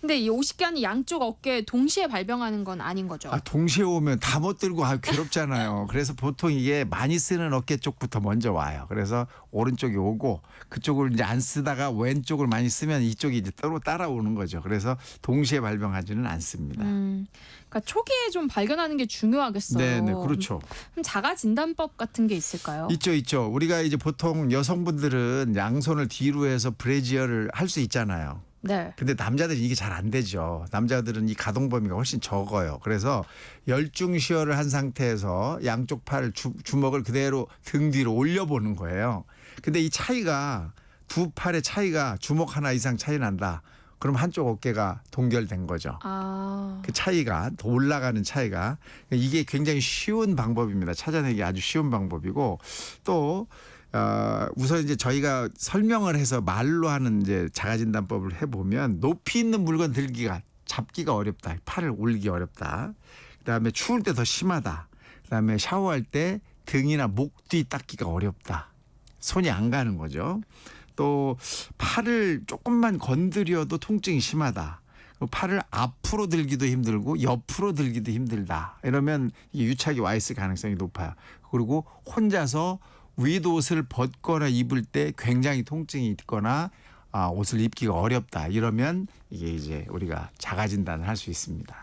근데 이 50견이 양쪽 어깨에 동시에 발병하는 건 아닌 거죠? 동시에 오면 다 못 들고 괴롭잖아요. 그래서 보통 이게 많이 쓰는 어깨 쪽부터 먼저 와요. 그래서 오른쪽이 오고 그쪽을 이제 안 쓰다가 왼쪽을 많이 쓰면 이쪽이 이제 따라오는 거죠. 그래서 동시에 발병하지는 않습니다. 그러니까 초기에 좀 발견하는 게 중요하겠어요. 네, 그렇죠. 그럼 자가 진단법 같은 게 있을까요? 있죠. 우리가 이제 보통 여성분들은 양손을 뒤로 해서 브래지어를 할 수 있잖아요. 네. 근데 남자들은 이게 잘 안 되죠. 남자들은 이 가동 범위가 훨씬 적어요. 그래서 열중시어를 한 상태에서 양쪽 팔 주먹을 그대로 등 뒤로 올려보는 거예요. 근데 이 차이가 두 팔의 차이가 주먹 하나 이상 차이 난다. 그럼 한쪽 어깨가 동결된 거죠. 그 차이가 더 올라가는 차이가 이게 굉장히 쉬운 방법입니다. 찾아내기 아주 쉬운 방법이고 또 우선 이제 저희가 설명을 해서 말로 하는 이제 자가진단법을 해보면 높이 있는 물건 들기가 잡기가 어렵다. 팔을 올리기 어렵다. 그다음에 추울 때 더 심하다. 그다음에 샤워할 때 등이나 목 뒤 닦기가 어렵다. 손이 안 가는 거죠. 또 팔을 조금만 건드려도 통증이 심하다. 팔을 앞으로 들기도 힘들고 옆으로 들기도 힘들다. 이러면 이게 유착이 와 있을 가능성이 높아요. 그리고 혼자서 윗옷을 벗거나 입을 때 굉장히 통증이 있거나 옷을 입기가 어렵다. 이러면 이게 이제 우리가 자가 진단을 할 수 있습니다.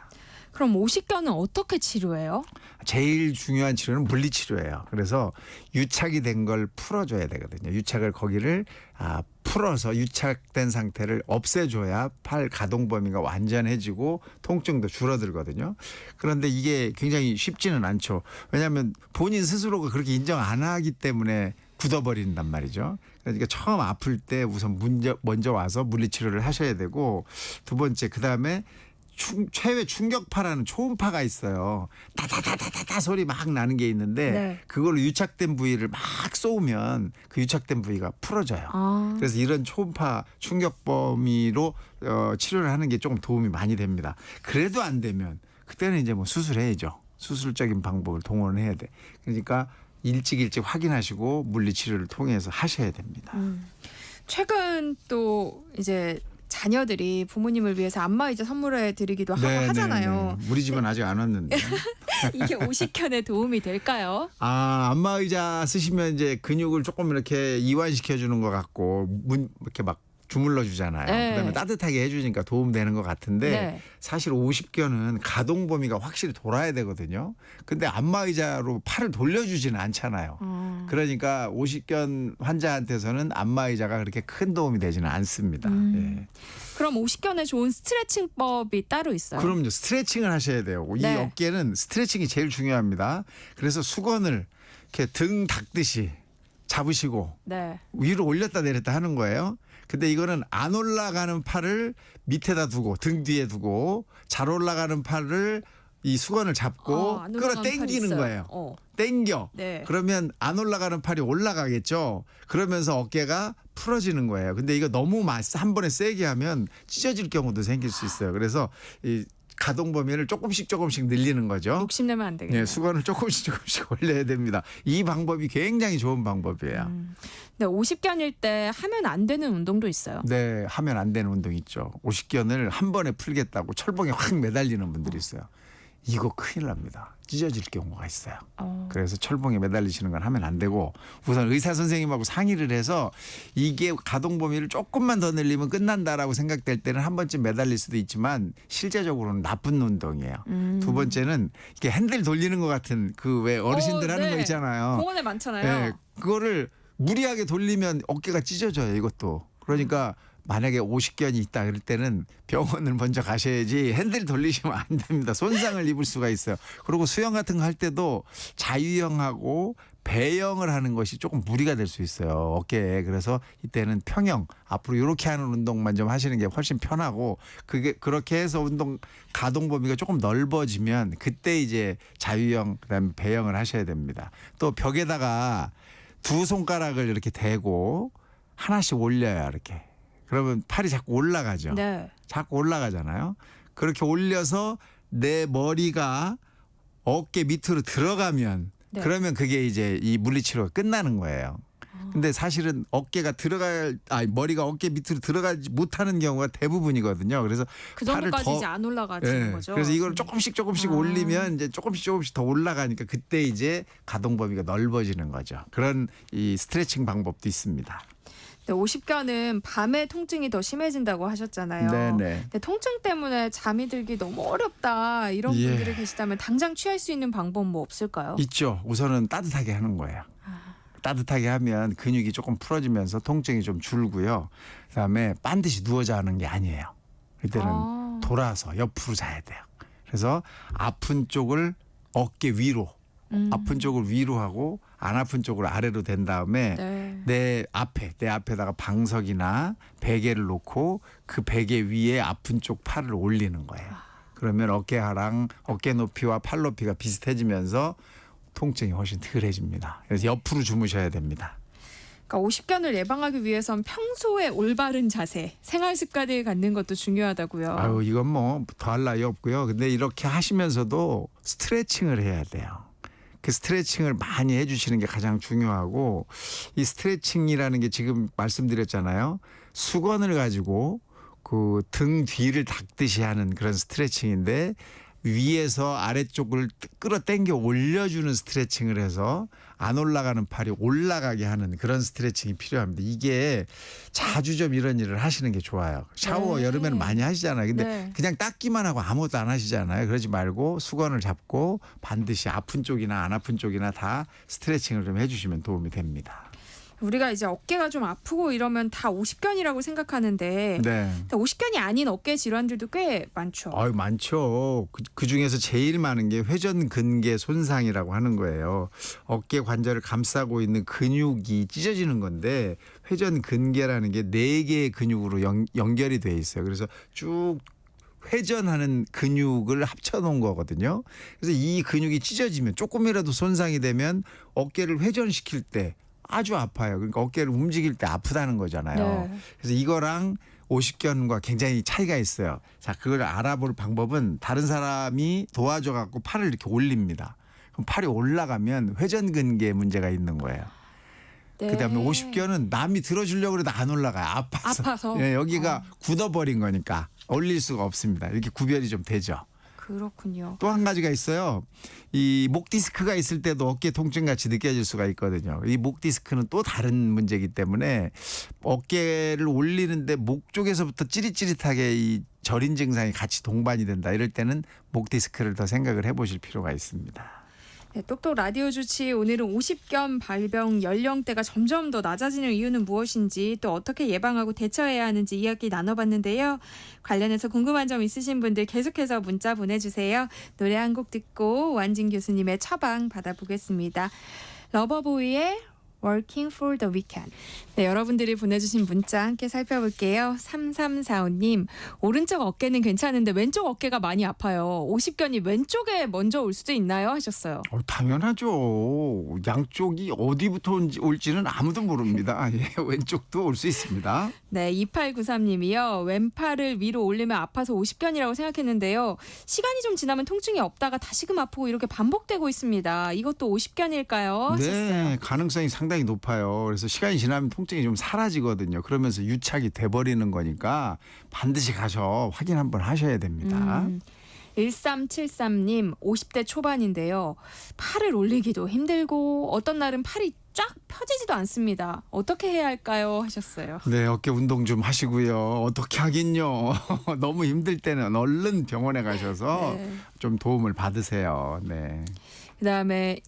그럼 50견은 어떻게 치료해요? 제일 중요한 치료는 물리치료예요. 그래서 유착이 된 걸 풀어줘야 되거든요. 유착을 거기를 풀어서 유착된 상태를 없애줘야 팔 가동 범위가 완전해지고 통증도 줄어들거든요. 그런데 이게 굉장히 쉽지는 않죠. 왜냐하면 본인 스스로가 그렇게 인정 안 하기 때문에 굳어버린단 말이죠. 그러니까 처음 아플 때 우선 먼저 와서 물리치료를 하셔야 되고 두 번째 그다음에 최외 충격파라는 초음파가 있어요. 다다다다다 소리 막 나는 게 있는데 네. 그걸로 유착된 부위를 막 쏘면 그 유착된 부위가 풀어져요. 그래서 이런 초음파 충격 범위로 치료를 하는 게 조금 도움이 많이 됩니다. 그래도 안 되면 그때는 이제 뭐 수술해야죠. 수술적인 방법을 동원해야 돼. 그러니까 일찍 확인하시고 물리치료를 통해서 하셔야 됩니다. 최근 또 이제 자녀들이 부모님을 위해서 안마의자 선물해 드리기도 하잖아요. 우리 집은 아직 안 왔는데. 이게 50견에 도움이 될까요? 안마의자 쓰시면 이제 근육을 조금 이렇게 이완시켜 주는 것 같고 이렇게 막 주물러 주잖아요. 네. 그다음에 따뜻하게 해주니까 도움되는 것 같은데 네. 사실 50견은 가동 범위가 확실히 돌아야 되거든요. 근데 안마의자로 팔을 돌려주지는 않잖아요. 그러니까 50견 환자한테서는 안마의자가 그렇게 큰 도움이 되지는 않습니다. 예. 그럼 50견에 좋은 스트레칭법이 따로 있어요? 그럼요. 스트레칭을 하셔야 돼요. 이 네. 어깨는 스트레칭이 제일 중요합니다. 그래서 수건을 이렇게 등 닦듯이 잡으시고 네. 위로 올렸다 내렸다 하는 거예요. 근데 이거는 안 올라가는 팔을 밑에다 두고 등 뒤에 두고 잘 올라가는 팔을 이 수건을 잡고 안 끌어 올라가는 팔이 당기는 있어요. 거예요. 당겨. 네. 그러면 안 올라가는 팔이 올라가겠죠. 그러면서 어깨가 풀어지는 거예요. 근데 이거 너무 한 번에 세게 하면 찢어질 경우도 생길 수 있어요. 그래서 이 가동 범위를 조금씩 늘리는 거죠. 욕심내면 안 되겠네요. 네, 수건을 조금씩 올려야 됩니다. 이 방법이 굉장히 좋은 방법이에요. 네, 50견일 때 하면 안 되는 운동도 있어요. 네, 하면 안 되는 운동 있죠. 50견을 한 번에 풀겠다고 철봉에 확 매달리는 분들이 있어요. 이거 큰일 납니다. 찢어질 경우가 있어요. 그래서 철봉에 매달리시는 건 하면 안 되고 우선 의사 선생님하고 상의를 해서 이게 가동 범위를 조금만 더 늘리면 끝난다라고 생각될 때는 한 번쯤 매달릴 수도 있지만 실제적으로는 나쁜 운동이에요. 두 번째는 이렇게 핸들 돌리는 것 같은 그 왜 어르신들 하는 거 있잖아요. 공원에 많잖아요. 네, 그거를 무리하게 돌리면 어깨가 찢어져요. 이것도. 그러니까 만약에 50견이 있다 그럴 때는 병원을 먼저 가셔야지 핸들 돌리시면 안 됩니다. 손상을 입을 수가 있어요. 그리고 수영 같은 거 할 때도 자유형하고 배영을 하는 것이 조금 무리가 될 수 있어요. 어깨에. 그래서 이때는 평영 앞으로 이렇게 하는 운동만 좀 하시는 게 훨씬 편하고 그게 그렇게 해서 운동 가동 범위가 조금 넓어지면 그때 이제 자유형 그다음에 배영을 하셔야 됩니다. 또 벽에다가 두 손가락을 이렇게 대고 하나씩 올려요. 이렇게. 그러면 팔이 자꾸 올라가죠. 네. 자꾸 올라가잖아요. 그렇게 올려서 내 머리가 어깨 밑으로 들어가면 네. 그러면 그게 이제 이 물리치료가 끝나는 거예요. 근데 사실은 머리가 어깨 밑으로 들어가지 못하는 경우가 대부분이거든요. 그래서 그 팔을 정도까지 더 이제 안 올라가지는 네. 거죠. 그래서 이걸 조금씩 올리면 이제 조금씩 더 올라가니까 그때 이제 가동 범위가 넓어지는 거죠. 그런 이 스트레칭 방법도 있습니다. 네, 50견은 밤에 통증이 더 심해진다고 하셨잖아요. 네네. 근데 통증 때문에 잠이 들기 너무 어렵다 이런 예. 분들이 계시다면 당장 취할 수 있는 방법 뭐 없을까요? 있죠. 우선은 따뜻하게 하는 거예요. 따뜻하게 하면 근육이 조금 풀어지면서 통증이 좀 줄고요. 그다음에 반드시 누워자 하는 게 아니에요. 이때는 돌아서 옆으로 자야 돼요. 그래서 아픈 쪽을 어깨 위로, 아픈 쪽을 위로 하고 안 아픈 쪽으로 아래로 된 다음에 네. 내 앞에다가 방석이나 베개를 놓고 그 베개 위에 아픈 쪽 팔을 올리는 거예요. 그러면 어깨하랑 어깨 높이와 팔 높이가 비슷해지면서 통증이 훨씬 덜해집니다. 그래서 옆으로 주무셔야 됩니다. 그러니까 50견을 예방하기 위해선 평소에 올바른 자세, 생활 습관을 갖는 것도 중요하다고요. 아유 이건 뭐 더할 나위 없고요. 근데 이렇게 하시면서도 스트레칭을 해야 돼요. 그 스트레칭을 많이 해주시는 게 가장 중요하고 이 스트레칭이라는 게 지금 말씀드렸잖아요. 수건을 가지고 그 등 뒤를 닦듯이 하는 그런 스트레칭인데 위에서 아래쪽을 끌어당겨 올려주는 스트레칭을 해서 안 올라가는 팔이 올라가게 하는 그런 스트레칭이 필요합니다. 이게 자주 좀 이런 일을 하시는 게 좋아요. 샤워 네. 여름에는 많이 하시잖아요. 근데 네. 그냥 닦기만 하고 아무것도 안 하시잖아요. 그러지 말고 수건을 잡고 반드시 아픈 쪽이나 안 아픈 쪽이나 다 스트레칭을 좀 해주시면 도움이 됩니다. 우리가 이제 어깨가 좀 아프고 이러면 다 50견이라고 생각하는데 네. 50견이 아닌 어깨 질환들도 꽤 많죠. 아유, 많죠. 그 중에서 제일 많은 게 회전근개 손상이라고 하는 거예요. 어깨 관절을 감싸고 있는 근육이 찢어지는 건데 회전근개라는 게 4개의 근육으로 연결이 돼 있어요. 그래서 쭉 회전하는 근육을 합쳐놓은 거거든요. 그래서 이 근육이 찢어지면 조금이라도 손상이 되면 어깨를 회전시킬 때 아주 아파요. 그러니까 어깨를 움직일 때 아프다는 거잖아요. 네. 그래서 이거랑 50견과 굉장히 차이가 있어요. 자, 그걸 알아볼 방법은 다른 사람이 도와줘 갖고 팔을 이렇게 올립니다. 그럼 팔이 올라가면 회전근개에 문제가 있는 거예요. 네. 그다음에 50견은 남이 들어주려고 해도 안 올라가요. 아파서. 예, 여기가 굳어버린 거니까 올릴 수가 없습니다. 이렇게 구별이 좀 되죠. 그렇군요. 또 한 가지가 있어요. 이 목 디스크가 있을 때도 어깨 통증 같이 느껴질 수가 있거든요. 이 목 디스크는 또 다른 문제이기 때문에 어깨를 올리는데 목 쪽에서부터 찌릿찌릿하게 이 저린 증상이 같이 동반이 된다. 이럴 때는 목 디스크를 더 생각을 해보실 필요가 있습니다. 네, 똑똑 라디오 주치 오늘은 50견 발병 연령대가 점점 더 낮아지는 이유는 무엇인지 또 어떻게 예방하고 대처해야 하는지 이야기 나눠봤는데요. 관련해서 궁금한 점 있으신 분들 계속해서 문자 보내주세요. 노래 한 곡 듣고 완진 교수님의 처방 받아보겠습니다. 러버보이의 Working for the Weekend. 네, 여러분들이 보내주신 문자 함께 살펴볼게요. 3345님, 오른쪽 어깨는 괜찮은데 왼쪽 어깨가 많이 아파요. 50견이 왼쪽에 먼저 올 수도 있나요? 하셨어요. 당연하죠. 양쪽이 어디부터 올지는 아무도 모릅니다. 예, 왼쪽도 올 수 있습니다. 네, 2893님이요. 왼팔을 위로 올리면 아파서 50견이라고 생각했는데요. 시간이 좀 지나면 통증이 없다가 다시금 아프고 이렇게 반복되고 있습니다. 이것도 50견일까요? 하셨어요. 네, 가능성이 상당히 높아요. 그래서 시간이 지나면 통증이 좀 사라지거든요. 그러면서 유착이 돼버리는 거니까 반드시 가서 확인 한번 하셔야 됩니다. 1373님 50대 초반인데요. 팔을 올리기도 힘들고 어떤 날은 팔이 쫙 펴지지도 않습니다. 어떻게 해야 할까요? 하셨어요. 네, 어깨 운동 좀 하시고요. 어떻게 하긴요. 너무 힘들 때는 얼른 병원에 가셔서 네. 좀 도움을 받으세요. 네. 그다음에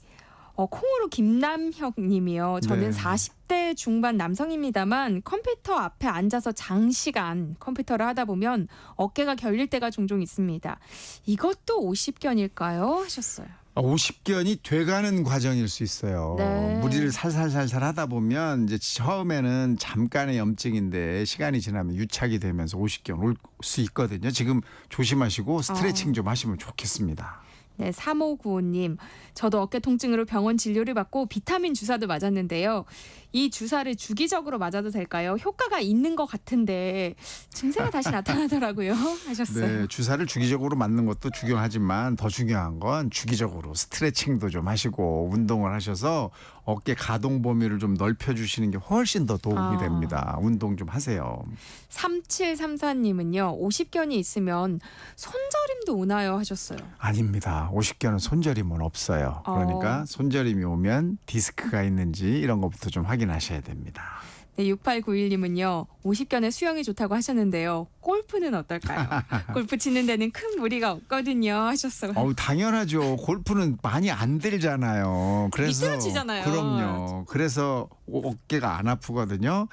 콩으로 김남혁 님이요. 저는 네. 40대 중반 남성입니다만 컴퓨터 앞에 앉아서 장시간 컴퓨터를 하다 보면 어깨가 결릴 때가 종종 있습니다. 이것도 50견일까요? 하셨어요. 50견이 돼가는 과정일 수 있어요. 네. 무리를 살살살살 하다 보면 이제 처음에는 잠깐의 염증인데 시간이 지나면 유착이 되면서 50견 올 수 있거든요. 지금 조심하시고 스트레칭 좀 하시면 좋겠습니다. 네, 3595님. 저도 어깨 통증으로 병원 진료를 받고 비타민 주사도 맞았는데요. 이 주사를 주기적으로 맞아도 될까요? 효과가 있는 것 같은데 증세가 다시 나타나더라고요. 하셨어요. 네, 주사를 주기적으로 맞는 것도 중요하지만 더 중요한 건 주기적으로 스트레칭도 좀 하시고 운동을 하셔서 어깨 가동 범위를 좀 넓혀주시는 게 훨씬 더 도움이 됩니다. 운동 좀 하세요. 3734님은요. 50견이 있으면 손저림도 오나요? 하셨어요. 아닙니다. 50견은 손저림은 없어요. 그러니까 손저림이 오면 디스크가 있는지 이런 것부터 좀 확인하셔야 됩니다. 네, 6891님은요. 50견에 수영이 좋다고 하셨는데요. 골프는 어떨까요? 골프 치는 데는 큰 무리가 없거든요. 하셨어요. 당연하죠. 골프는 많이 안 들잖아요. 그래서 미끄러지잖아요. 그럼요. 그래서 어깨가 안 아프거든요.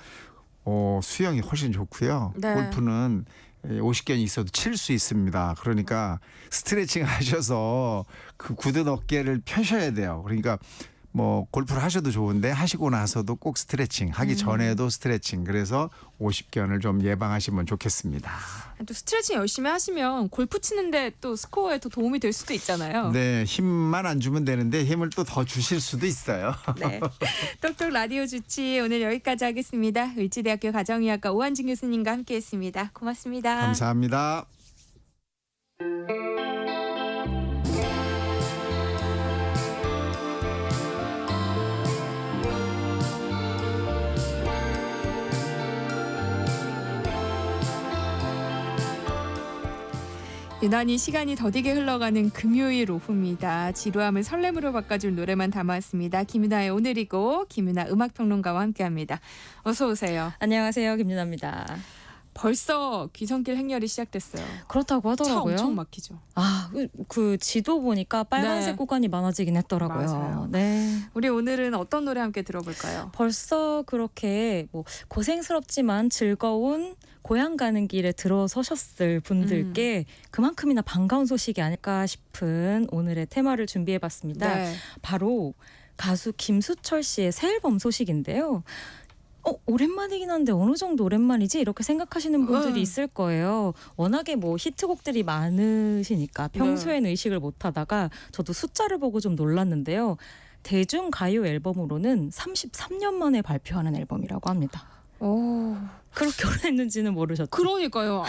수영이 훨씬 좋고요. 네. 골프는 50견이 있어도 칠 수 있습니다. 그러니까 스트레칭 하셔서 그 굳은 어깨를 펴셔야 돼요. 그러니까 뭐 골프를 하셔도 좋은데 하시고 나서도 꼭 스트레칭, 하기 전에도 스트레칭. 그래서 50견을 좀 예방하시면 좋겠습니다. 또 스트레칭 열심히 하시면 골프 치는데 또 스코어에 더 도움이 될 수도 있잖아요. 네, 힘만 안 주면 되는데 힘을 또 더 주실 수도 있어요. 네. 똑똑 라디오 주치 오늘 여기까지 하겠습니다. 을지대학교 가정의학과 오한진 교수님과 함께했습니다. 고맙습니다. 감사합니다. 유난히 시간이 더디게 흘러가는 금요일 오후입니다. 지루함을 설렘으로 바꿔줄 노래만 담아왔습니다. 김윤아의 오늘이고 김윤아 음악평론가와 함께합니다. 어서 오세요. 안녕하세요. 김윤아입니다. 벌써 귀성길 행렬이 시작됐어요. 그렇다고 차 하더라고요. 엄청 막히죠. 그 지도 보니까 빨간색 네. 구간이 많아지긴 했더라고요. 맞아요. 네. 우리 오늘은 어떤 노래 함께 들어볼까요? 벌써 그렇게 뭐 고생스럽지만 즐거운 고향 가는 길에 들어서셨을 분들께 그만큼이나 반가운 소식이 아닐까 싶은 오늘의 테마를 준비해봤습니다. 네. 바로 가수 김수철 씨의 새 앨범 소식인데요. 오랜만이긴 한데 어느 정도 오랜만이지? 이렇게 생각하시는 분들이 있을 거예요. 워낙에 뭐 히트곡들이 많으시니까 평소에는 의식을 못하다가 저도 숫자를 보고 좀 놀랐는데요. 대중가요 앨범으로는 33년 만에 발표하는 앨범이라고 합니다. 오, 그렇게 오래했는지는 모르셨죠? 그러니까요.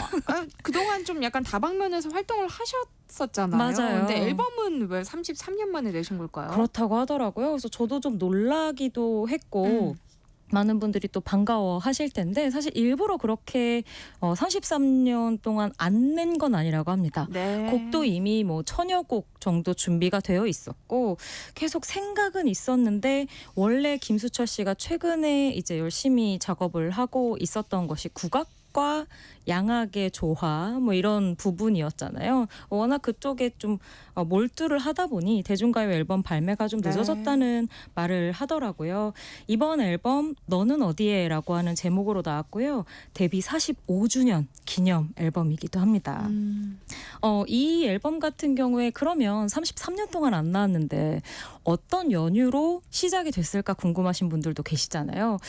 그동안 좀 약간 다방면에서 활동을 하셨었잖아요. 맞아요. 근데 앨범은 왜 33년 만에 내신 걸까요? 그렇다고 하더라고요. 그래서 저도 좀 놀라기도 했고 많은 분들이 또 반가워하실 텐데 사실 일부러 그렇게 33년 동안 안 낸 건 아니라고 합니다. 네. 곡도 이미 뭐 1000여 곡 정도 준비가 되어 있었고 계속 생각은 있었는데 원래 김수철 씨가 최근에 이제 열심히 작업을 하고 있었던 것이 국악과 양악의 조화 뭐 이런 부분이었잖아요. 워낙 그쪽에 좀 몰두를 하다 보니 대중가요 앨범 발매가 좀 늦어졌다는 말을 하더라고요. 이번 앨범 너는 어디에라고 하는 제목으로 나왔고요. 데뷔 45주년 기념 앨범이기도 합니다. 이 앨범 같은 경우에 그러면 33년 동안 안 나왔는데 어떤 연유로 시작이 됐을까 궁금하신 분들도 계시잖아요.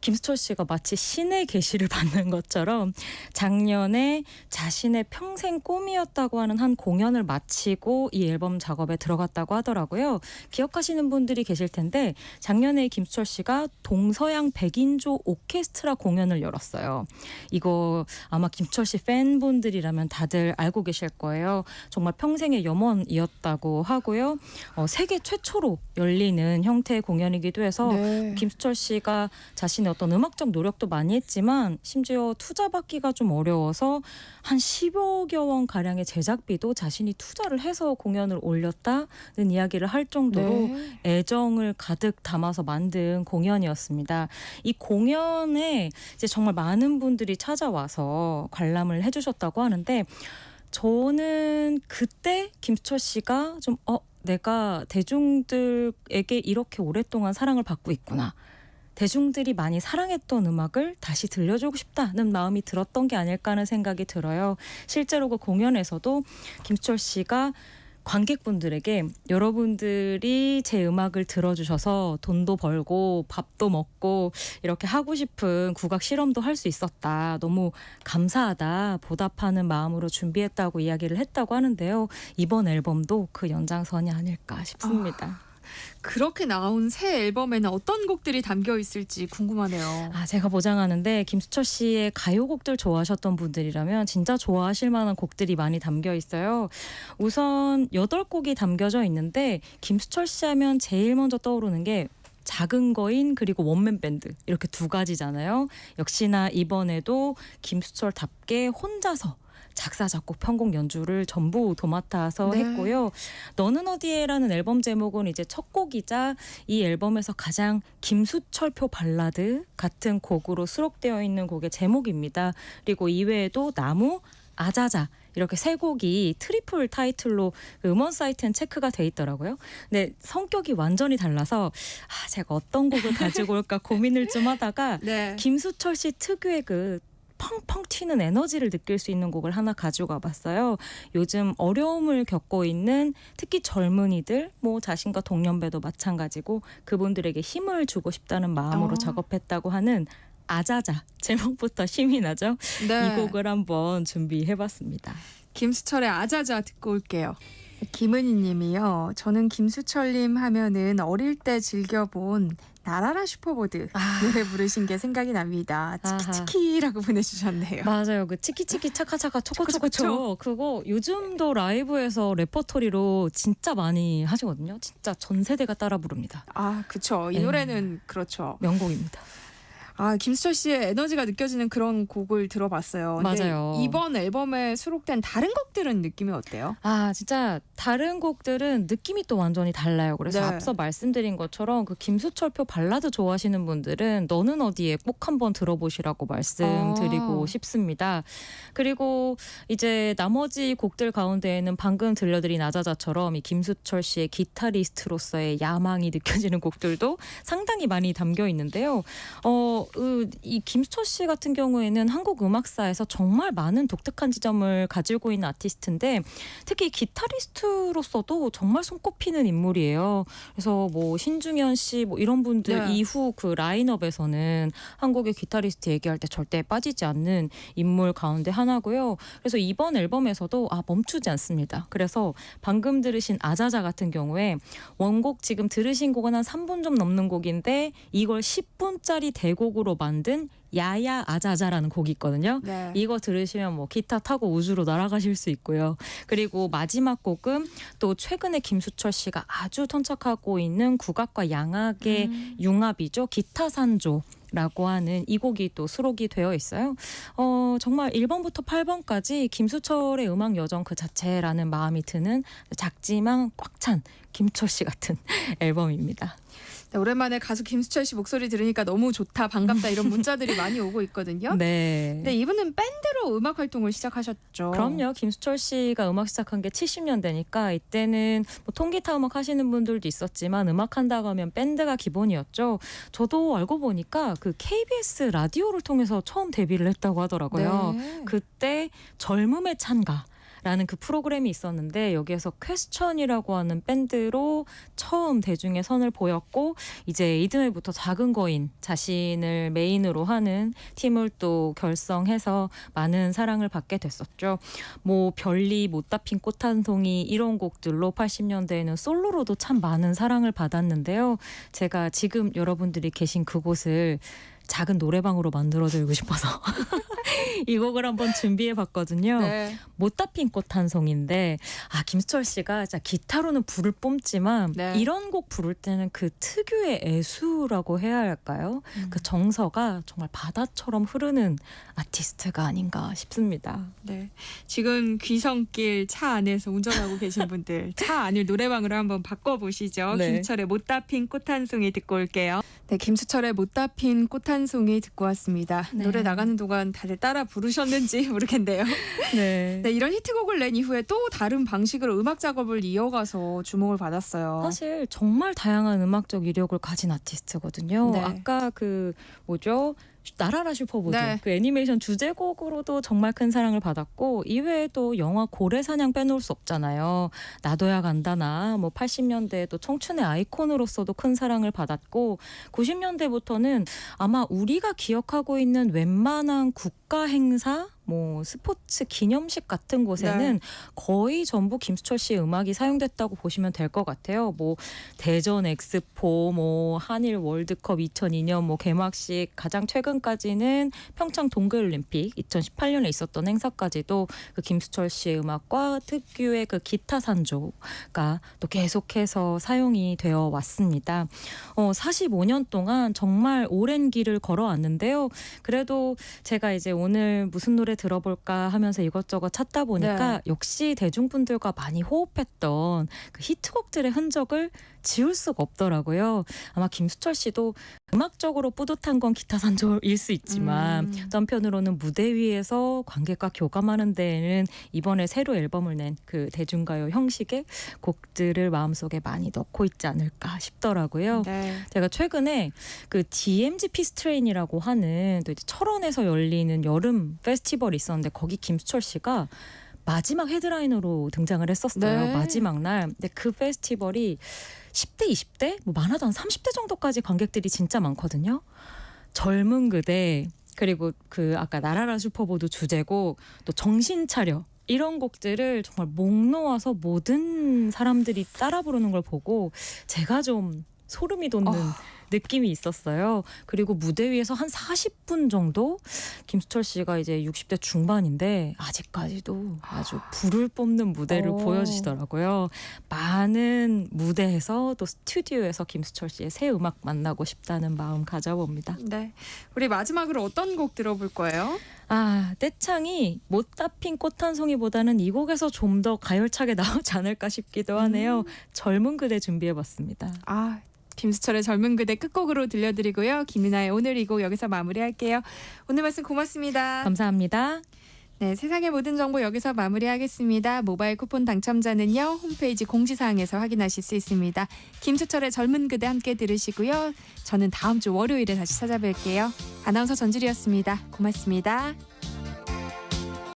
김수철 씨가 마치 신의 계시를 받는 것처럼 작년에 자신의 평생 꿈이었다고 하는 한 공연을 마치고 이 앨범 작업에 들어갔다고 하더라고요. 기억하시는 분들이 계실 텐데 작년에 김수철 씨가 동서양 백인조 오케스트라 공연을 열었어요. 이거 아마 김수철 씨 팬분들이라면 다들 알고 계실 거예요. 정말 평생의 염원이었다고 하고요. 세계 최초로 열리는 형태의 공연이기도 해서 김수철 씨가 자신의 어떤 음악적 노력도 많이 했지만 심지어 투자받기가 좀 어려워서 한 10억여 원 가량의 제작비도 자신이 투자를 해서 공연을 올렸다는 이야기를 할 정도로 네. 애정을 가득 담아서 만든 공연이었습니다. 이 공연에 이제 정말 많은 분들이 찾아와서 관람을 해주셨다고 하는데 저는 그때 김수철 씨가 좀 내가 대중들에게 이렇게 오랫동안 사랑을 받고 있구나. 대중들이 많이 사랑했던 음악을 다시 들려주고 싶다는 마음이 들었던 게 아닐까 하는 생각이 들어요. 실제로 그 공연에서도 김수철 씨가 관객분들에게 여러분들이 제 음악을 들어주셔서 돈도 벌고 밥도 먹고 이렇게 하고 싶은 국악 실험도 할 수 있었다. 너무 감사하다. 보답하는 마음으로 준비했다고 이야기를 했다고 하는데요. 이번 앨범도 그 연장선이 아닐까 싶습니다. 그렇게 나온 새 앨범에는 어떤 곡들이 담겨 있을지 궁금하네요. 제가 보장하는데 김수철 씨의 가요곡들 좋아하셨던 분들이라면 진짜 좋아하실 만한 곡들이 많이 담겨 있어요. 우선 8곡이 담겨져 있는데 김수철 씨 하면 제일 먼저 떠오르는 게 작은 거인 그리고 원맨 밴드 이렇게 두 가지잖아요. 역시나 이번에도 김수철답게 혼자서 작사, 작곡, 편곡, 연주를 전부 도맡아서 네. 했고요. 너는 어디에라는 앨범 제목은 이제 첫 곡이자 이 앨범에서 가장 김수철표 발라드 같은 곡으로 수록되어 있는 곡의 제목입니다. 그리고 이외에도 나무, 아자자 이렇게 세 곡이 트리플 타이틀로 음원 사이트엔 체크가 돼 있더라고요. 근데 성격이 완전히 달라서 제가 어떤 곡을 가지고 올까 고민을 좀 하다가 네. 김수철 씨 특유의 그 펑펑 튀는 에너지를 느낄 수 있는 곡을 하나 가지고 와봤어요. 요즘 어려움을 겪고 있는 특히 젊은이들, 자신과 동년배도 마찬가지고 그분들에게 힘을 주고 싶다는 마음으로 작업했다고 하는 아자자 제목부터 힘이 나죠. 네. 이 곡을 한번 준비해봤습니다. 김수철의 아자자 듣고 올게요. 김은희 님이요. 저는 김수철님 하면은 어릴 때 즐겨본 나라라 슈퍼보드 노래 부르신 게 생각이 납니다. 치키치키라고 보내주셨네요. 맞아요. 그 치키치키 차카차카 초코초코초 그거 요즘도 라이브에서 레퍼토리로 진짜 많이 하시거든요. 진짜 전 세대가 따라 부릅니다. 그렇죠. 이 노래는 그렇죠. 명곡입니다. 김수철 씨의 에너지가 느껴지는 그런 곡을 들어봤어요. 근데 맞아요. 이번 앨범에 수록된 다른 곡들은 느낌이 어때요? 진짜 다른 곡들은 느낌이 또 완전히 달라요. 그래서 네. 앞서 말씀드린 것처럼 그 김수철표 발라드 좋아하시는 분들은 너는 어디에 꼭 한번 들어보시라고 말씀드리고 싶습니다. 그리고 이제 나머지 곡들 가운데에는 방금 들려드린 아자자처럼 이 김수철 씨의 기타리스트로서의 야망이 느껴지는 곡들도 상당히 많이 담겨 있는데요. 이 김수철 씨 같은 경우에는 한국 음악사에서 정말 많은 독특한 지점을 가지고 있는 아티스트인데 특히 기타리스트로서도 정말 손꼽히는 인물이에요. 그래서 신중현 씨 이런 분들 이후 그 라인업에서는 한국의 기타리스트 얘기할 때 절대 빠지지 않는 인물 가운데 하나고요. 그래서 이번 앨범에서도 멈추지 않습니다. 그래서 방금 들으신 아자자 같은 경우에 원곡 지금 들으신 곡은 한 3분 좀 넘는 곡인데 이걸 10분짜리 대곡으로 만든 야야 아자자라는 곡이 있거든요. 네. 이거 들으시면 기타 타고 우주로 날아가실 수 있고요. 그리고 마지막 곡은 또 최근에 김수철 씨가 아주 턴착하고 있는 국악과 양악의 융합이죠. 기타산조. 라고 하는 이 곡이 또 수록이 되어 있어요. 정말 1번부터 8번까지 김수철의 음악 여정 그 자체라는 마음이 드는 작지만 꽉 찬 김철 씨 같은 앨범입니다. 네, 오랜만에 가수 김수철 씨 목소리 들으니까 너무 좋다, 반갑다 이런 문자들이 많이 오고 있거든요. 네. 근데 이분은 밴드로 음악 활동을 시작하셨죠. 그럼요. 김수철 씨가 음악 시작한 게 70년대니까 이때는 통기타 음악 하시는 분들도 있었지만 음악한다고 하면 밴드가 기본이었죠. 저도 알고 보니까 그 KBS 라디오를 통해서 처음 데뷔를 했다고 하더라고요. 네. 그때 젊음의 찬가 라는 그 프로그램이 있었는데 여기에서 퀘스천이라고 하는 밴드로 처음 대중의 선을 보였고 이제 이듬해부터 작은 거인 자신을 메인으로 하는 팀을 또 결성해서 많은 사랑을 받게 됐었죠. 별리 못다 핀 꽃 한 송이 이런 곡들로 80년대에는 솔로로도 참 많은 사랑을 받았는데요. 제가 지금 여러분들이 계신 그곳을 작은 노래방으로 만들어드리고 싶어서 이 곡을 한번 준비해봤거든요. 네. 못다 핀 꽃 한 송인데 김수철 씨가 진짜 기타로는 불을 뿜지만 네. 이런 곡 부를 때는 그 특유의 애수라고 해야 할까요? 그 정서가 정말 바다처럼 흐르는 아티스트가 아닌가 싶습니다. 네. 지금 귀성길 차 안에서 운전하고 계신 분들 차 안을 노래방으로 한번 바꿔보시죠. 네. 김수철의 못다 핀 꽃 한 송이 듣고 올게요. 네, 김수철의 못다 핀 꽃 한 송이 듣고 왔습니다. 네. 노래 나가는 동안 다들 따라 부르셨는지 모르겠네요. 네. 네, 이런 히트곡을 낸 이후에 또 다른 방식으로 음악 작업을 이어가서 주목을 받았어요. 사실 정말 다양한 음악적 이력을 가진 아티스트거든요. 네. 아까 나라라 슈퍼보드 네. 그 애니메이션 주제곡으로도 정말 큰 사랑을 받았고 이외에도 영화 고래사냥 빼놓을 수 없잖아요. 나도야 간다나 80년대에도 청춘의 아이콘으로서도 큰 사랑을 받았고 90년대부터는 아마 우리가 기억하고 있는 웬만한 국가 행사 스포츠 기념식 같은 곳에는 거의 전부 김수철 씨의 음악이 사용됐다고 보시면 될 것 같아요. 대전 엑스포, 한일 월드컵 2002년 개막식 가장 최근까지는 평창 동계올림픽 2018년에 있었던 행사까지도 그 김수철 씨의 음악과 특유의 그 기타 산조가 또 계속해서 사용이 되어 왔습니다. 45년 동안 정말 오랜 길을 걸어왔는데요. 그래도 제가 이제 오늘 무슨 노래 들어볼까 하면서 이것저것 찾다 보니까 역시 대중분들과 많이 호흡했던 그 히트곡들의 흔적을 지울 수가 없더라고요. 아마 김수철 씨도 음악적으로 뿌듯한 건 기타 산조일 수 있지만 또 한편으로는 무대 위에서 관객과 교감하는 데에는 이번에 새로 앨범을 낸 그 대중가요 형식의 곡들을 마음속에 많이 넣고 있지 않을까 싶더라고요. 네. 제가 최근에 그 DMZ 피스트레인이라고 하는 또 이제 철원에서 열리는 여름 페스티벌이 있었는데 거기 김수철 씨가 마지막 헤드라이너로 등장을 했었어요. 네. 마지막 날. 근데 그 페스티벌이 10대, 20대, 많아도 한 30대 정도까지 관객들이 진짜 많거든요. 젊은 그대, 그리고 그 아까 나라라 슈퍼보드 주제곡, 또 정신 차려. 이런 곡들을 정말 목 놓아서 모든 사람들이 따라 부르는 걸 보고 제가 좀 소름이 돋는 느낌이 있었어요. 그리고 무대 위에서 한 40분 정도 김수철 씨가 이제 60대 중반인데 아직까지도 아주 불을 뿜는 무대를 보여주시더라고요. 많은 무대에서 또 스튜디오에서 김수철 씨의 새 음악 만나고 싶다는 마음 가져봅니다. 네. 우리 마지막으로 어떤 곡 들어볼 거예요? 떼창이 못다 핀 꽃 한 송이보다는 이 곡에서 좀 더 가열차게 나오지 않을까 싶기도 하네요. 젊은 그대 준비해봤습니다. 김수철의 젊은 그대 끝곡으로 들려드리고요. 김윤아의 오늘 이 곡 여기서 마무리할게요. 오늘 말씀 고맙습니다. 감사합니다. 네, 세상의 모든 정보 여기서 마무리하겠습니다. 모바일 쿠폰 당첨자는요. 홈페이지 공지사항에서 확인하실 수 있습니다. 김수철의 젊은 그대 함께 들으시고요. 저는 다음 주 월요일에 다시 찾아뵐게요. 아나운서 전주리였습니다. 고맙습니다.